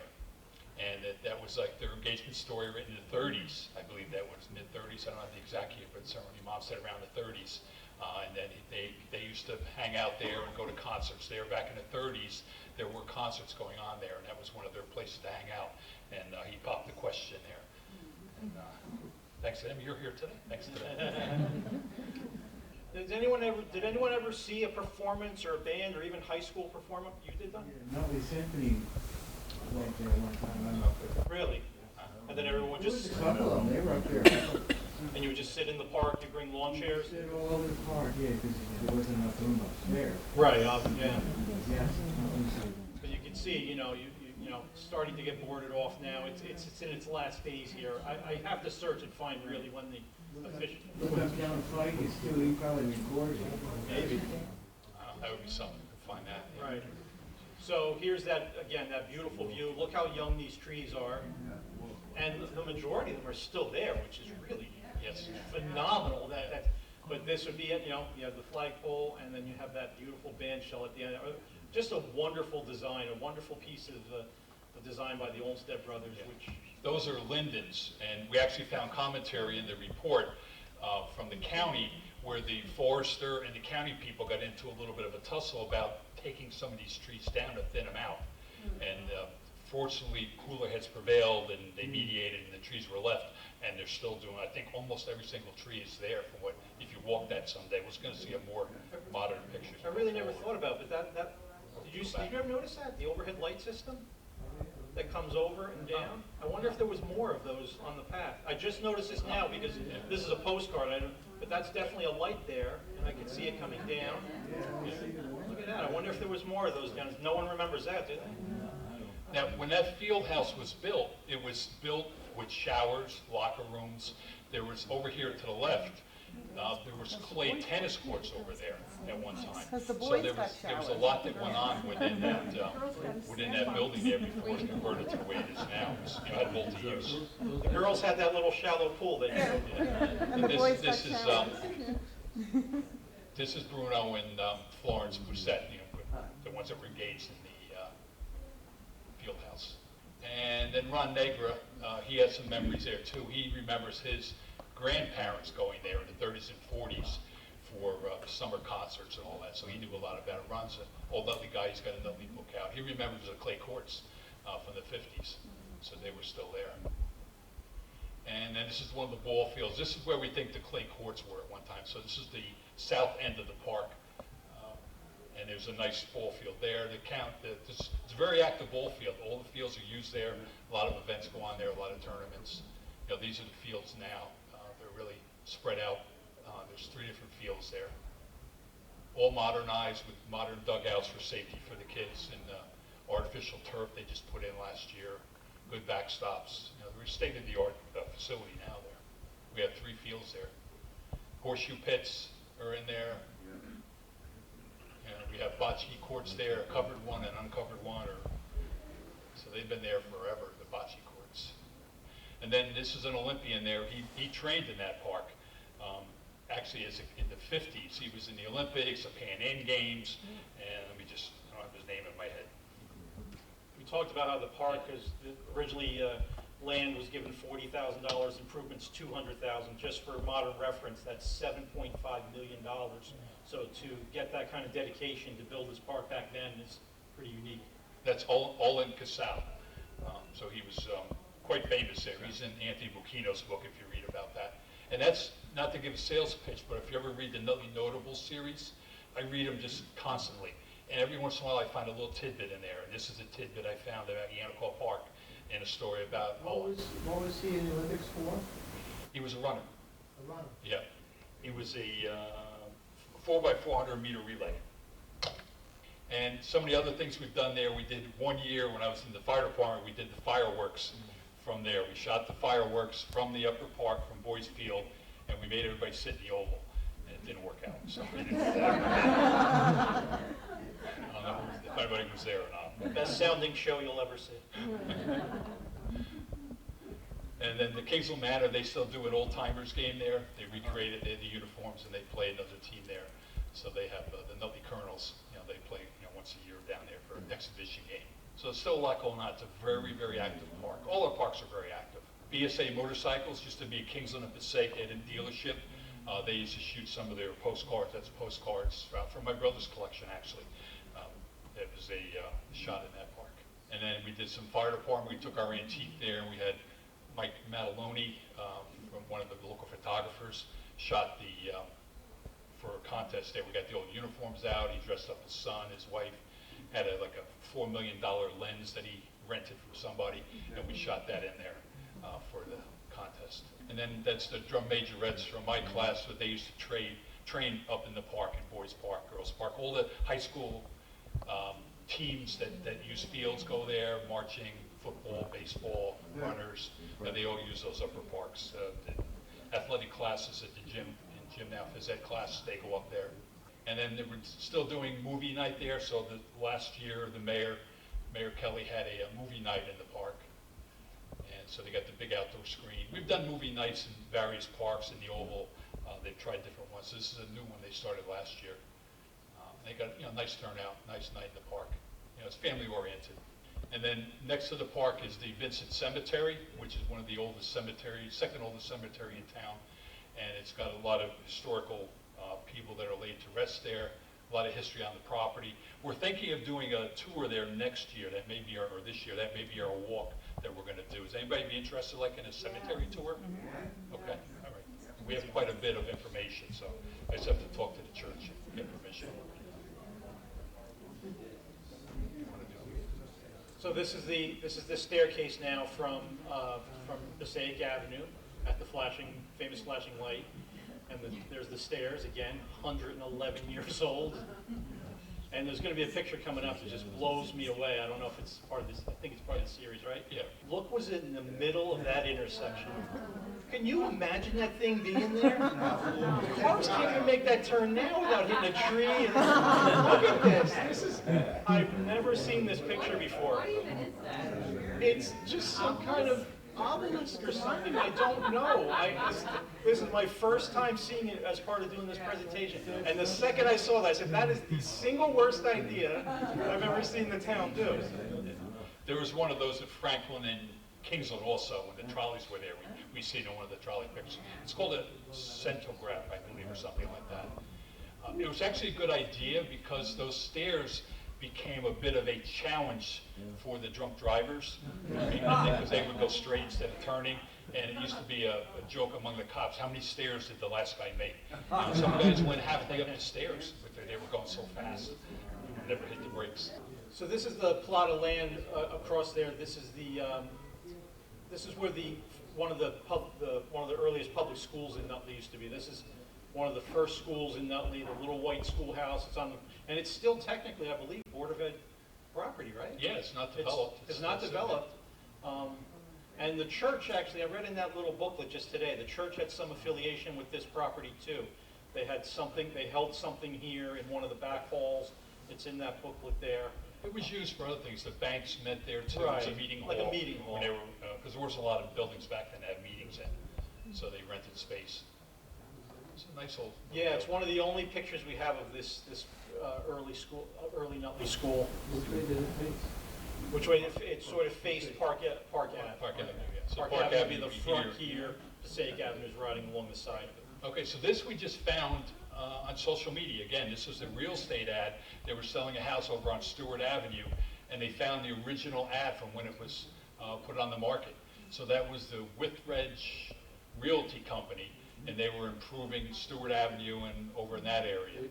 And that was like their engagement story written in the 30s. I believe that was mid-30s. I don't have the exact year, but certainly Mom said around the 30s. And then they used to hang out there and go to concerts there. Back in the 30s, there were concerts going on there, and that was one of their places to hang out. And he popped the question there. And thanks to him, you're here today. Thanks to them. Did anyone ever see a performance or a band or even high school performance? You did that? Nutley Symphony went there one time. I don't know if it- Really? And then everyone would just, A couple of them, they were up there. and you would just sit in the park, you bring lawn chairs? Sit all over the park, yeah, because there wasn't enough room upstairs. Right, yeah. Yes. But you can see, you know, starting to get boarded off now. It's in its last days here. I have to search and find really when the official. Look up down Pike, it's still, he probably recorded it. Maybe. That would be something to find that. Yeah. Right. So here's that, again, that beautiful view. Look how young these trees are. And the majority of them are still there, which is really phenomenal. But this would be it, you have the flagpole, and then you have that beautiful band shell at the end. Just a wonderful design, a wonderful piece of design by the Olmsted Brothers, which... Those are lindens, and we actually found commentary in the report from the county where the forester and the county people got into a little bit of a tussle about taking some of these trees down to thin them out. And fortunately, cooler heads prevailed, and they mediated, and the trees were left, and they're still doing, I think almost every single tree is there from what, if you walk that someday, was going to see a more modern picture. I really never thought about it, but did you ever notice that? The overhead light system that comes over and down? I wonder if there was more of those on the path. I just noticed this now because this is a postcard, but that's definitely a light there, and I can see it coming down. Look at that, I wonder if there was more of those down. No one remembers that, do they? Now, when that field house was built, it was built with showers, locker rooms. There was, over here to the left, there was clay tennis courts over there at one time. So there was a lot that went on within that building there before it was converted to the way it is now. It was, had multi-use. The girls had that little shallow pool that you showed me. And the boys got This is this is Bruno and Florence Bousset, the ones that were engaged in the field house. And then Ron Negra, he has some memories there too. He remembers his grandparents going there in the 30s and 40s for summer concerts and all that, so he knew a lot about it. Ron's an old Nutley guy, he's got a Nutley book out. He remembers the clay courts from the 50s, so they were still there. And then this is one of the ball fields. This is where we think the clay courts were at one time. So this is the south end of the park. And there's a nice ball field there. It's a very active ball field. All the fields are used there. A lot of events go on there, a lot of tournaments. These are the fields now. They're really spread out. There's 3 different fields there. All modernized with modern dugouts for safety for the kids, and artificial turf they just put in last year. Good backstops. We're state-of-the-art facility now there. We have 3 fields there. Horseshoe pits are in there. We have bocce courts there, a covered one and uncovered one. So they've been there forever, the bocce courts. And then this is an Olympian there. He trained in that park. actually in the 50s. He was in the Olympics, the Pan Am Games, and I don't have his name in my head. We talked about how the park is originally land was given $40,000, improvements $200,000. Just for modern reference, that's $7.5 million. So to get that kind of dedication to build this park back then is pretty unique. That's all in Casal. So he was quite famous there. He's in Anthony Buchino's book if you read about that. And that's not to give a sales pitch, but if you ever read the Nutley Notables series, I read them just constantly. And every once in a while I find a little tidbit in there. And this is a tidbit I found about Yanticaw Park and a story about... What was he in the Olympics for? He was a runner. A runner? Yeah. He was a 4x400 meter relay. And some of the other things we've done there, we did one year when I was in the fire department, we did the fireworks from there. We shot the fireworks from the upper park, from Boys Field, and we made everybody sit in the oval. And it didn't work out. So we didn't. I don't know if anybody was there or not. Best sounding show you'll ever see. And then the Kingsland Manor, they still do an old-timers game there. They recreated the uniforms and they play another team there. So they have the Nutley Colonels, they play once a year down there for an exhibition game. So there's still a lot going on. It's a very, very active park. All our parks are very active. BSA Motorcycles used to be Kingsland and Passaic at a dealership. They used to shoot some of their postcards. That's postcards from my brother's collection, actually. It was a shot in that park. And then we did some fire department. We took our antique there, and we had Mike Mataloni from one of the local photographers shot the for a contest there. We got the old uniforms out. He dressed up his son, his wife, had like a $4 million lens that he rented from somebody, and we shot that in there for the contest. And then that's the drum majorettes from my class that they used to train up in the park, in Boys Park, Girls Park. All the high school teams that use fields go there, marching, football, baseball, runners, and they all use those upper parks. The athletic classes at the gym, now phys ed class, they go up there. And then they were still doing movie night there, so the last year the Mayor Kelly had a movie night in the park. And so they got the big outdoor screen. We've done movie nights in various parks in the Oval. They've tried different ones. This is a new one they started last year. They got nice turnout, nice night in the park. It's family oriented. And then next to the park is the Vincent Cemetery, which is one of the oldest cemeteries, second oldest cemetery in town. And it's got a lot of historical people that are laid to rest there, a lot of history on the property. We're thinking of doing a tour there next year, that may be or this year, that may be our walk that we're going to do. Is anybody be interested like in a cemetery tour? Okay, all right. We have quite a bit of information, so I just have to talk to the church and get permission. So this is the staircase now from Passaic Avenue at the famous flashing light, and there's the stairs again, 111 years old. And there's going to be a picture coming up that just blows me away. I don't know if it's part of this. I think it's part of the series, right? Yeah. Look, was it in the middle of that intersection? Can you imagine that thing being there? Cars can't even make that turn now without hitting a tree. And look at this. I've never seen this picture before. What even is that? It's just some kind of obelisk or something. I don't know. This is my first time seeing it as part of doing this presentation. And the second I saw that, I said, that is the single worst idea I've ever seen the town do. There was one of those at Franklin and Kingsland also, when the trolleys were there. We see it in one of the trolley pictures. It's called a centograph, I believe, or something like that. It was actually a good idea because those stairs became a bit of a challenge for the drunk drivers, because they would go straight instead of turning. And it used to be a joke among the cops, how many stairs did the last guy make? Some guys went halfway up the stairs, but they were going so fast, never hit the brakes. So this is the plot of land across there. This is where one of the earliest public schools in Nutley used to be. This is one of the first schools in Nutley, the little white schoolhouse. And it's still technically, I believe, Board of Ed property, right? Yeah, it's not developed. It's not developed. And the church, actually, I read in that little booklet just today, the church had some affiliation with this property too. They held something here in one of the back halls. It's in that booklet there. It was used for other things. The banks met there too. Right. It was a meeting hall. Like a meeting hall. Because there was a lot of buildings back then that had meetings in, so they rented space. So a nice old. Yeah, it's one of the only pictures we have of this early Nutley school. Which way did it face? Which way it sort of faced Park Ave. Park Avenue, yeah. So Park Avenue would be the front here, Passaic Avenue is riding along the side of it. Okay, so this we just found on social media. Again, this was a real estate ad. They were selling a house over on Stewart Avenue, and they found the original ad from when it was put on the market. So that was the Withredge Realty Company, and they were improving Stewart Avenue and over in that area.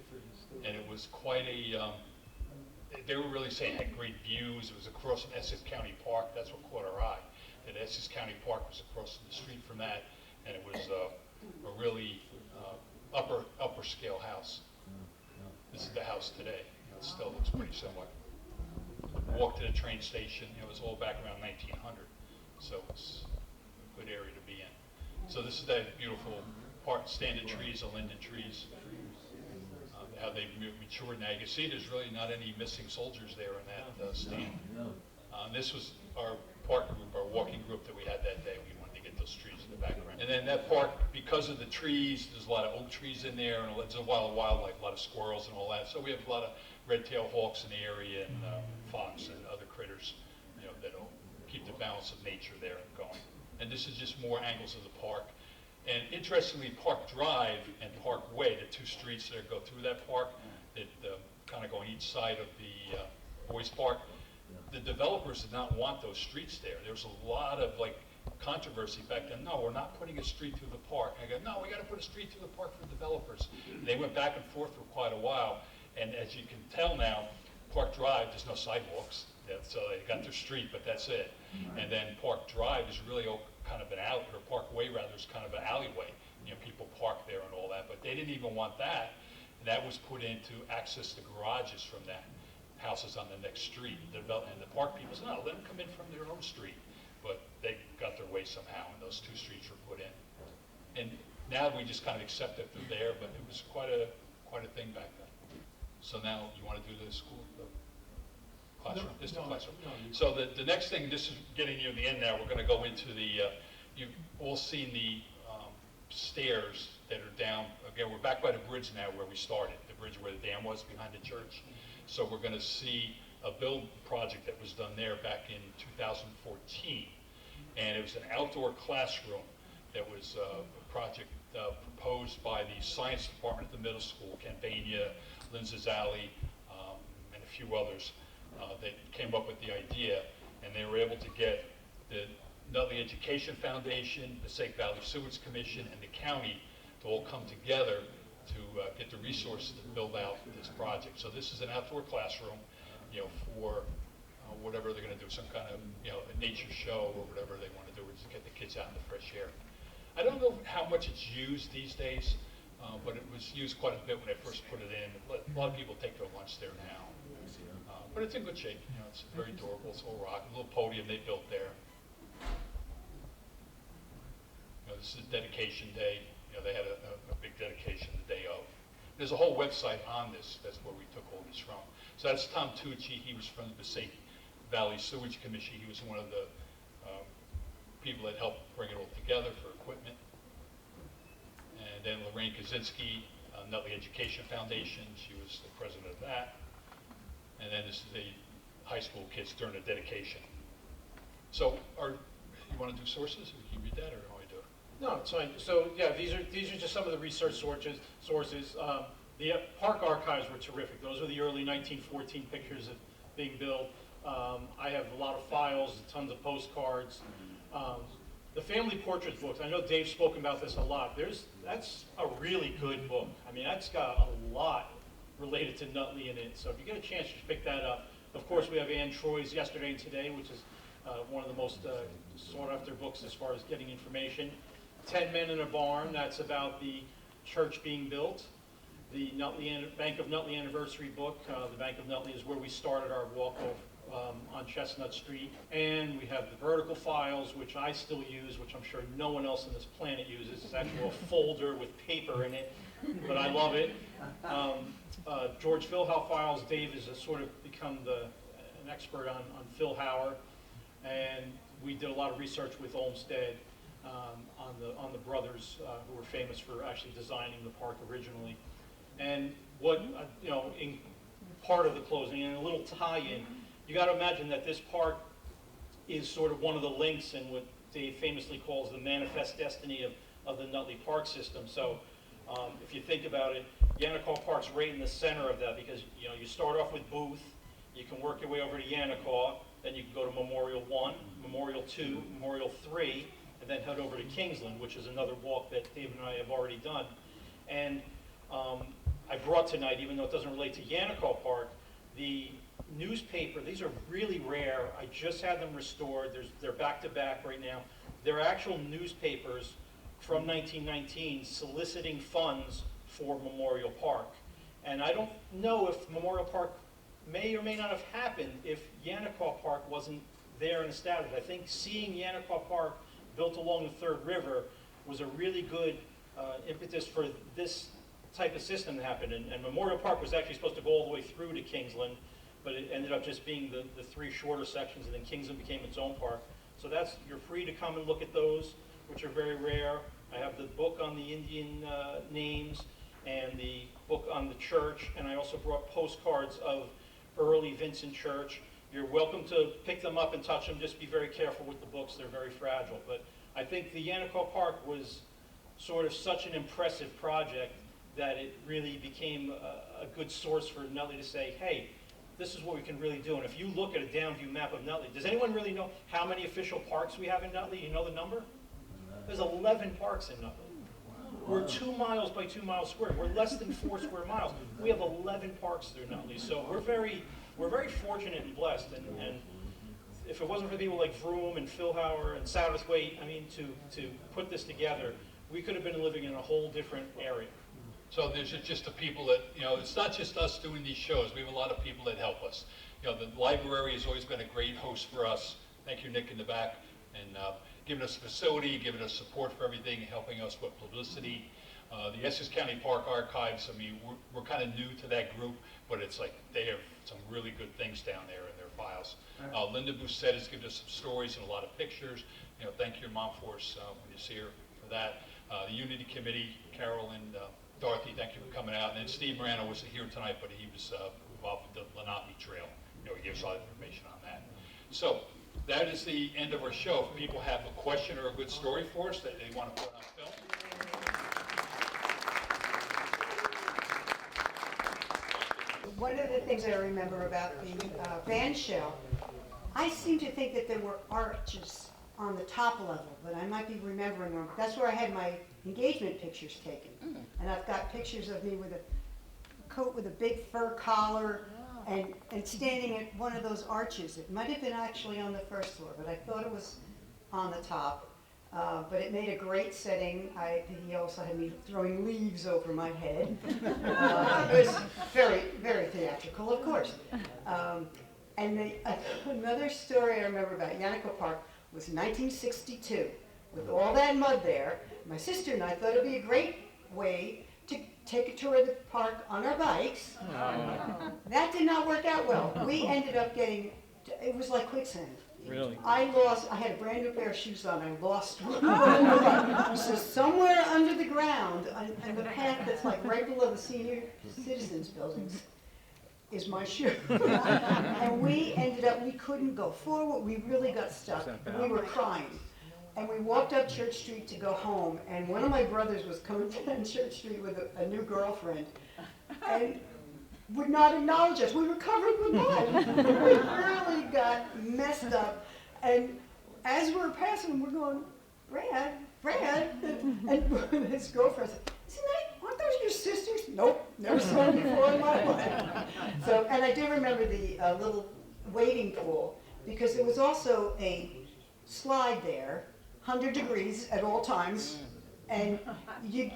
And it was quite a, they were really saying it had great views. It was across from Essex County Park. That's what caught our eye. That Essex County Park was across the street from that, and it was a really upper scale house. This is the house today. It still looks pretty similar. Walk to the train station. It was all back around 1900, so it's a good area to be in. So this is that beautiful part, standing trees, the linden trees. How they've matured now. You can see there's really not any missing soldiers there in that stand. This was our park group, our walking group that we had that day. We wanted to get those trees in the background. And then that park, because of the trees, there's a lot of oak trees in there, and there's a lot of wildlife, a lot of squirrels and all that. So we have a lot of red-tailed hawks in the area, and fox and other critters, you know, that'll keep the balance of nature there going. And this is just more angles of the park. And interestingly, Park Drive and Park Way, the two streets that go through that park, that kind of go on each side of the Boys Park, the developers did not want those streets there. There was a lot of controversy back then. No, we're not putting a street through the park. And I go, no, we got to put a street through the park for developers. And they went back and forth for quite a while. And as you can tell now, Park Drive, there's no sidewalks. So they got their street, but that's it. And then Park Drive is really kind of an alley, or Park Way rather, is kind of an alleyway. You know, people park there and all that, but they didn't even want that. And that was put in to access the garages from that, houses on the next street. And the park people said, no, let them come in from their own street. But they got their way somehow, and those two streets were put in. And now we just kind of accept that they're there, but it was quite a thing back then. So now you want to do the school? Classroom. This is the classroom. So the next thing, this is getting near the end now, we're going to go into the, you've all seen the stairs that are down. Again, we're back by the bridge now where we started, the bridge where the dam was behind the church. So we're going to see a build project that was done there back in 2014. And it was an outdoor classroom that was a project proposed by the science department at the middle school, Campania, Lindsay's Alley, and a few others. That came up with the idea, and they were able to get the Nutley Education Foundation, the Passaic Valley Sewage Commission, and the county to all come together to get the resources to build out this project. So this is an outdoor classroom, you know, for whatever they're going to do, some kind of, you know, a nature show or whatever they want to do, to get the kids out in the fresh air. I don't know how much it's used these days, but it was used quite a bit when they first put it in. A lot of people take their lunch there now. But it's in good shape. You know, it's very durable. It's all rock. A little podium they built there. You know, this is dedication day. You know, they had a big dedication the day of. There's a whole website on this. That's where we took all this from. So that's Tom Tucci. He was from the Passaic Valley Sewage Commission. He was one of the people that helped bring it all together for equipment. And then Lorraine Kaczynski, Nutley Education Foundation. She was the president of that. And then this is the high school kids during the dedication. So, you want to do sources? Can you read that, or how I do it? No, it's fine. So yeah, these are just some of the research sources. The park archives were terrific. Those were the early 1914 pictures of being built. I have a lot of files, tons of postcards. The family portraits books. I know Dave's spoken about this a lot. That's a really good book. I mean, that's got a lot related to Nutley in it. So if you get a chance, just pick that up. Of course, we have Ann Troy's Yesterday and Today, which is one of the most sought after books as far as getting information. 10 Men in a Barn, that's about the church being built. The Bank of Nutley Anniversary book, the Bank of Nutley is where we started our walk on Chestnut Street. And we have the vertical files, which I still use, which I'm sure no one else on this planet uses. It's actually a folder with paper in it, but I love it. George Philhow files. Dave has sort of become an expert on Phil Hauer, and we did a lot of research with Olmsted. on the brothers who were famous for actually designing the park originally. And what, in part of the closing, and a little tie-in, you got to imagine that this park is sort of one of the links in what Dave famously calls the manifest destiny of the Nutley Park system. So if you think about it, Yanticaw Park's right in the center of that, because you start off with Booth, you can work your way over to Yanticaw, then you can go to Memorial 1, Memorial 2, Memorial 3, and then head over to Kingsland, which is another walk that Dave and I have already done. And I brought tonight, even though it doesn't relate to Yanticaw Park, the newspaper. These are really rare. I just had them restored. They're back-to-back right now. They're actual newspapers from 1919 soliciting funds for Memorial Park. And I don't know if Memorial Park may or may not have happened if Yanticaw Park wasn't there and established. I think seeing Yanticaw Park built along the Third River was a really good impetus for this type of system to happen. And Memorial Park was actually supposed to go all the way through to Kingsland, but it ended up just being the three shorter sections, and then Kingsland became its own park. So you're free to come and look at those, which are very rare. I have the book on the Indian names and the book on the church, and I also brought postcards of early Vincent Church. You're welcome to pick them up and touch them. Just be very careful with the books. They're very fragile. But I think the Yanticaw Park was sort of such an impressive project that it really became a good source for Nutley to say, hey, this is what we can really do. And if you look at a down-view map of Nutley, does anyone really know how many official parks we have in Nutley? You know the number? There's 11 parks in Nutley. We're 2 miles by 2 miles square. We're less than 4 square miles. We have 11 parks through Nutley. So we're very fortunate and blessed. And if it wasn't for people like Vroom and Philhauer and Satterthwaite, I mean, to put this together, we could have been living in a whole different area. So there's just the people that, it's not just us doing these shows. We have a lot of people that help us. The library has always been a great host for us. Thank you, Nick, in the back, and giving us a facility, giving us support for everything, helping us with publicity. The Essex County Park Archives, I mean, we're kind of new to that group, but it's like they have some really good things down there in their files. Linda Bousset has given us some stories and a lot of pictures. Thank your mom for us when you see her for that. The Unity Committee, Carol and Dorothy, thank you for coming out. And then Steve Morano wasn't here tonight, but he was involved with the Lenape Trail. He gives a lot of information on that. So that is the end of our show. If people have a question or a good story for us that they want to put on film. One of the things I remember about the band shell, I seem to think that there were arches on the top level, but I might be remembering wrong. That's where I had my engagement pictures taken. And I've got pictures of me with a coat with a big fur collar and standing at one of those arches. It might have been actually on the first floor, but I thought it was on the top. But it made a great setting. He also had me throwing leaves over my head. It was very, very theatrical, of course. And another story I remember about Yanticaw Park was 1962. With all that mud there, my sister and I thought it would be a great way to take a tour of the park on our bikes. That did not work out well. We ended up it was like quicksand. Really? I had a brand new pair of shoes on, I lost one. So somewhere under the ground, on the path that's like right below the senior citizens buildings, is my shoe. And we ended up, we couldn't go forward, we really got stuck. We were crying. And we walked up Church Street to go home, and one of my brothers was coming down Church Street with a new girlfriend, and would not acknowledge us. We were covered with mud. We really got messed up. And as we were passing, we're going, Brad, and his girlfriend said, aren't those your sisters? Nope, never saw them before in my life. So, and I do remember the little wading pool, because there was also a slide there, 100 degrees at all times, and you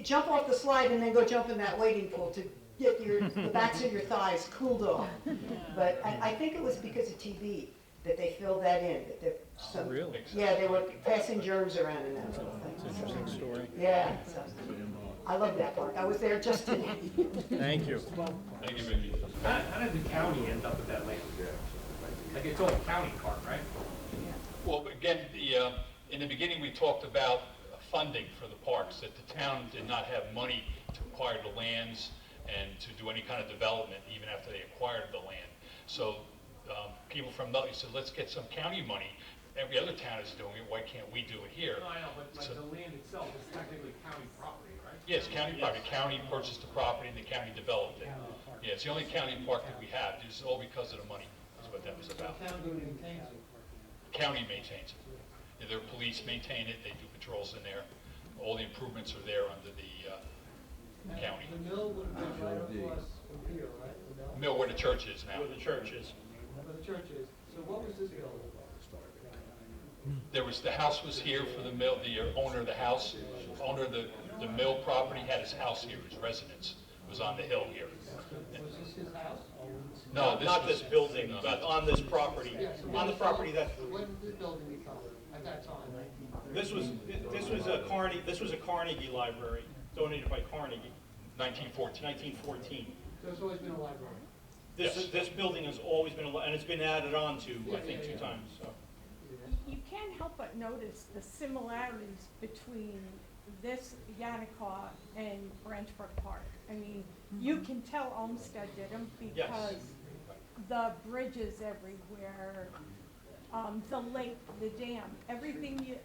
jump off the slide and then go jump in that wading pool to get the backs of your thighs cooled off. But I think it was because of TB that they filled that in. Really? Yeah, they were passing germs around and that sort of thing. That's an interesting story. Yeah. So, I love that park. I was there just today. Thank you. Thank you, Mickey. How did the county end up with that land? Like it's all county park, right? Well, again, in the beginning, we talked about funding for the parks, that the town did not have money to acquire the lands and to do any kind of development even after they acquired the land. So people from Nutley said, let's get some county money. Every other town is doing it, why can't we do it here? No, I know, but So- the land itself is technically county property, right? Yes, county property. County purchased the property and the county developed it. Yeah, it's the only county park that we have. This is all because of the money, is what that was about. County maintains it. Yeah, their police maintain it, they do patrols in there. All the improvements are there under the county. The mill would have been right across from here, right? The mill? Mill where the church is now. Where the church is. Where the church is. So what was this building? There was, the house was here for the mill, the owner of the house, owner of the mill property had his house here, his residence was on the hill here. Was this his house? No, this Not was- this building, no, but not- on this property, on the property that, When did this building become at that time? this was a Carnegie Library, donated by Carnegie, 1914. 1914. So it's always been a library? This building has always been, and it's been added on to, I think, two times, so. You can't help but notice the similarities between this Yanticaw and Branchford Park. I mean, you can tell Olmsted did them Yes. because the bridges everywhere, the lake, the dam, everything,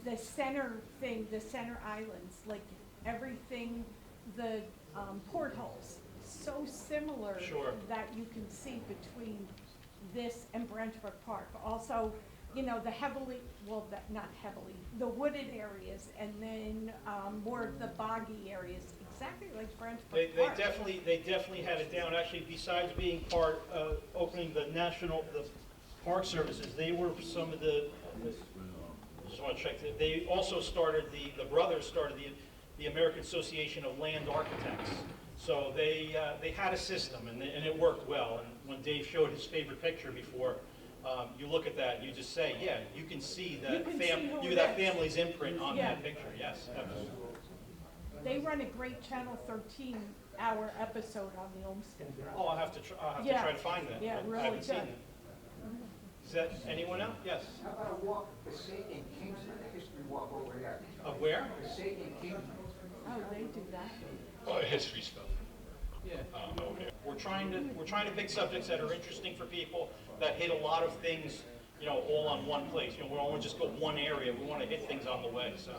the center thing, the center islands, like everything, the portholes, so similar Sure. that you can see between this and Branchford Park. Also, you know, the heavily, well, not heavily, the wooded areas, and then more of the boggy areas, exactly like Branchford They Park. definitely had it down. Actually, besides being part, opening the park services, they were some of the, I just want to check, they also started, the brothers started the American Association of Land Architects. So they had a system, and it worked well. And when Dave showed his favorite picture before, you look at that, you just say, yeah, you can see that You can see who it that is. family's imprint on Yeah. that picture, yes, absolutely. They run a great Channel 13-hour episode on the Olmsted Brothers. Oh, I'll have to Yeah. try to find that. Yeah, I really haven't seen good. it. Is that anyone else? Yes. How about a walk, Passaic Kingston, a history walk over there? Of where? Passaic Kingston. Oh, they do that. History stuff. Yeah. Over there. We're trying to pick subjects that are interesting for people, that hit a lot of things, you know, all on one place. You know, we don't want to just go one area. We want to hit things on the way, so.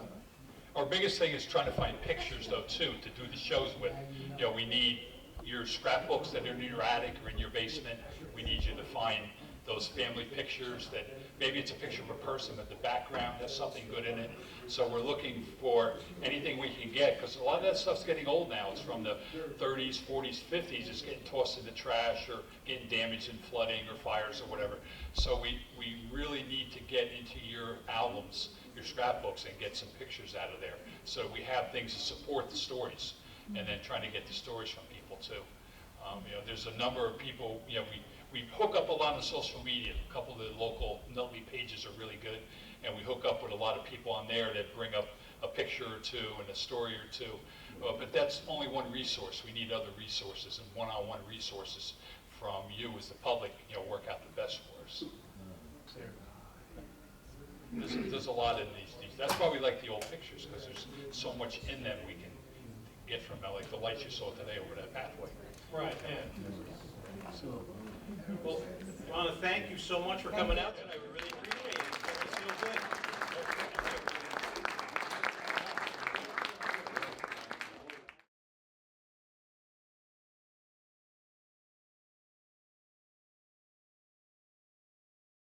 Our biggest thing is trying to find pictures though too, to do the shows with. You know, we need your scrapbooks that are in your attic or in your basement. We need you to find those family pictures that, maybe it's a picture of a person, but the background has something good in it. So we're looking for anything we can get, because a lot of that stuff's getting old now. It's from the 30s, 40s, 50s. It's getting tossed in the trash or getting damaged in flooding or fires or whatever. So we really need to get into your albums, your scrapbooks, and get some pictures out of there. So we have things to support the stories, and then trying to get the stories from people too. You know, there's a number of people, you know, we hook up a lot on social media. A couple of the local Nutley pages are really good, and we hook up with a lot of people on there that bring up a picture or two and a story or two. But that's only one resource. We need other resources, and one-on-one resources from you as the public, you know, work out the best for us. There's a lot in these. That's why we like the old pictures, because there's so much in them we can get from them, like the lights you saw today over that pathway. Right, yeah. Well, I want to thank you so much for coming out tonight. We really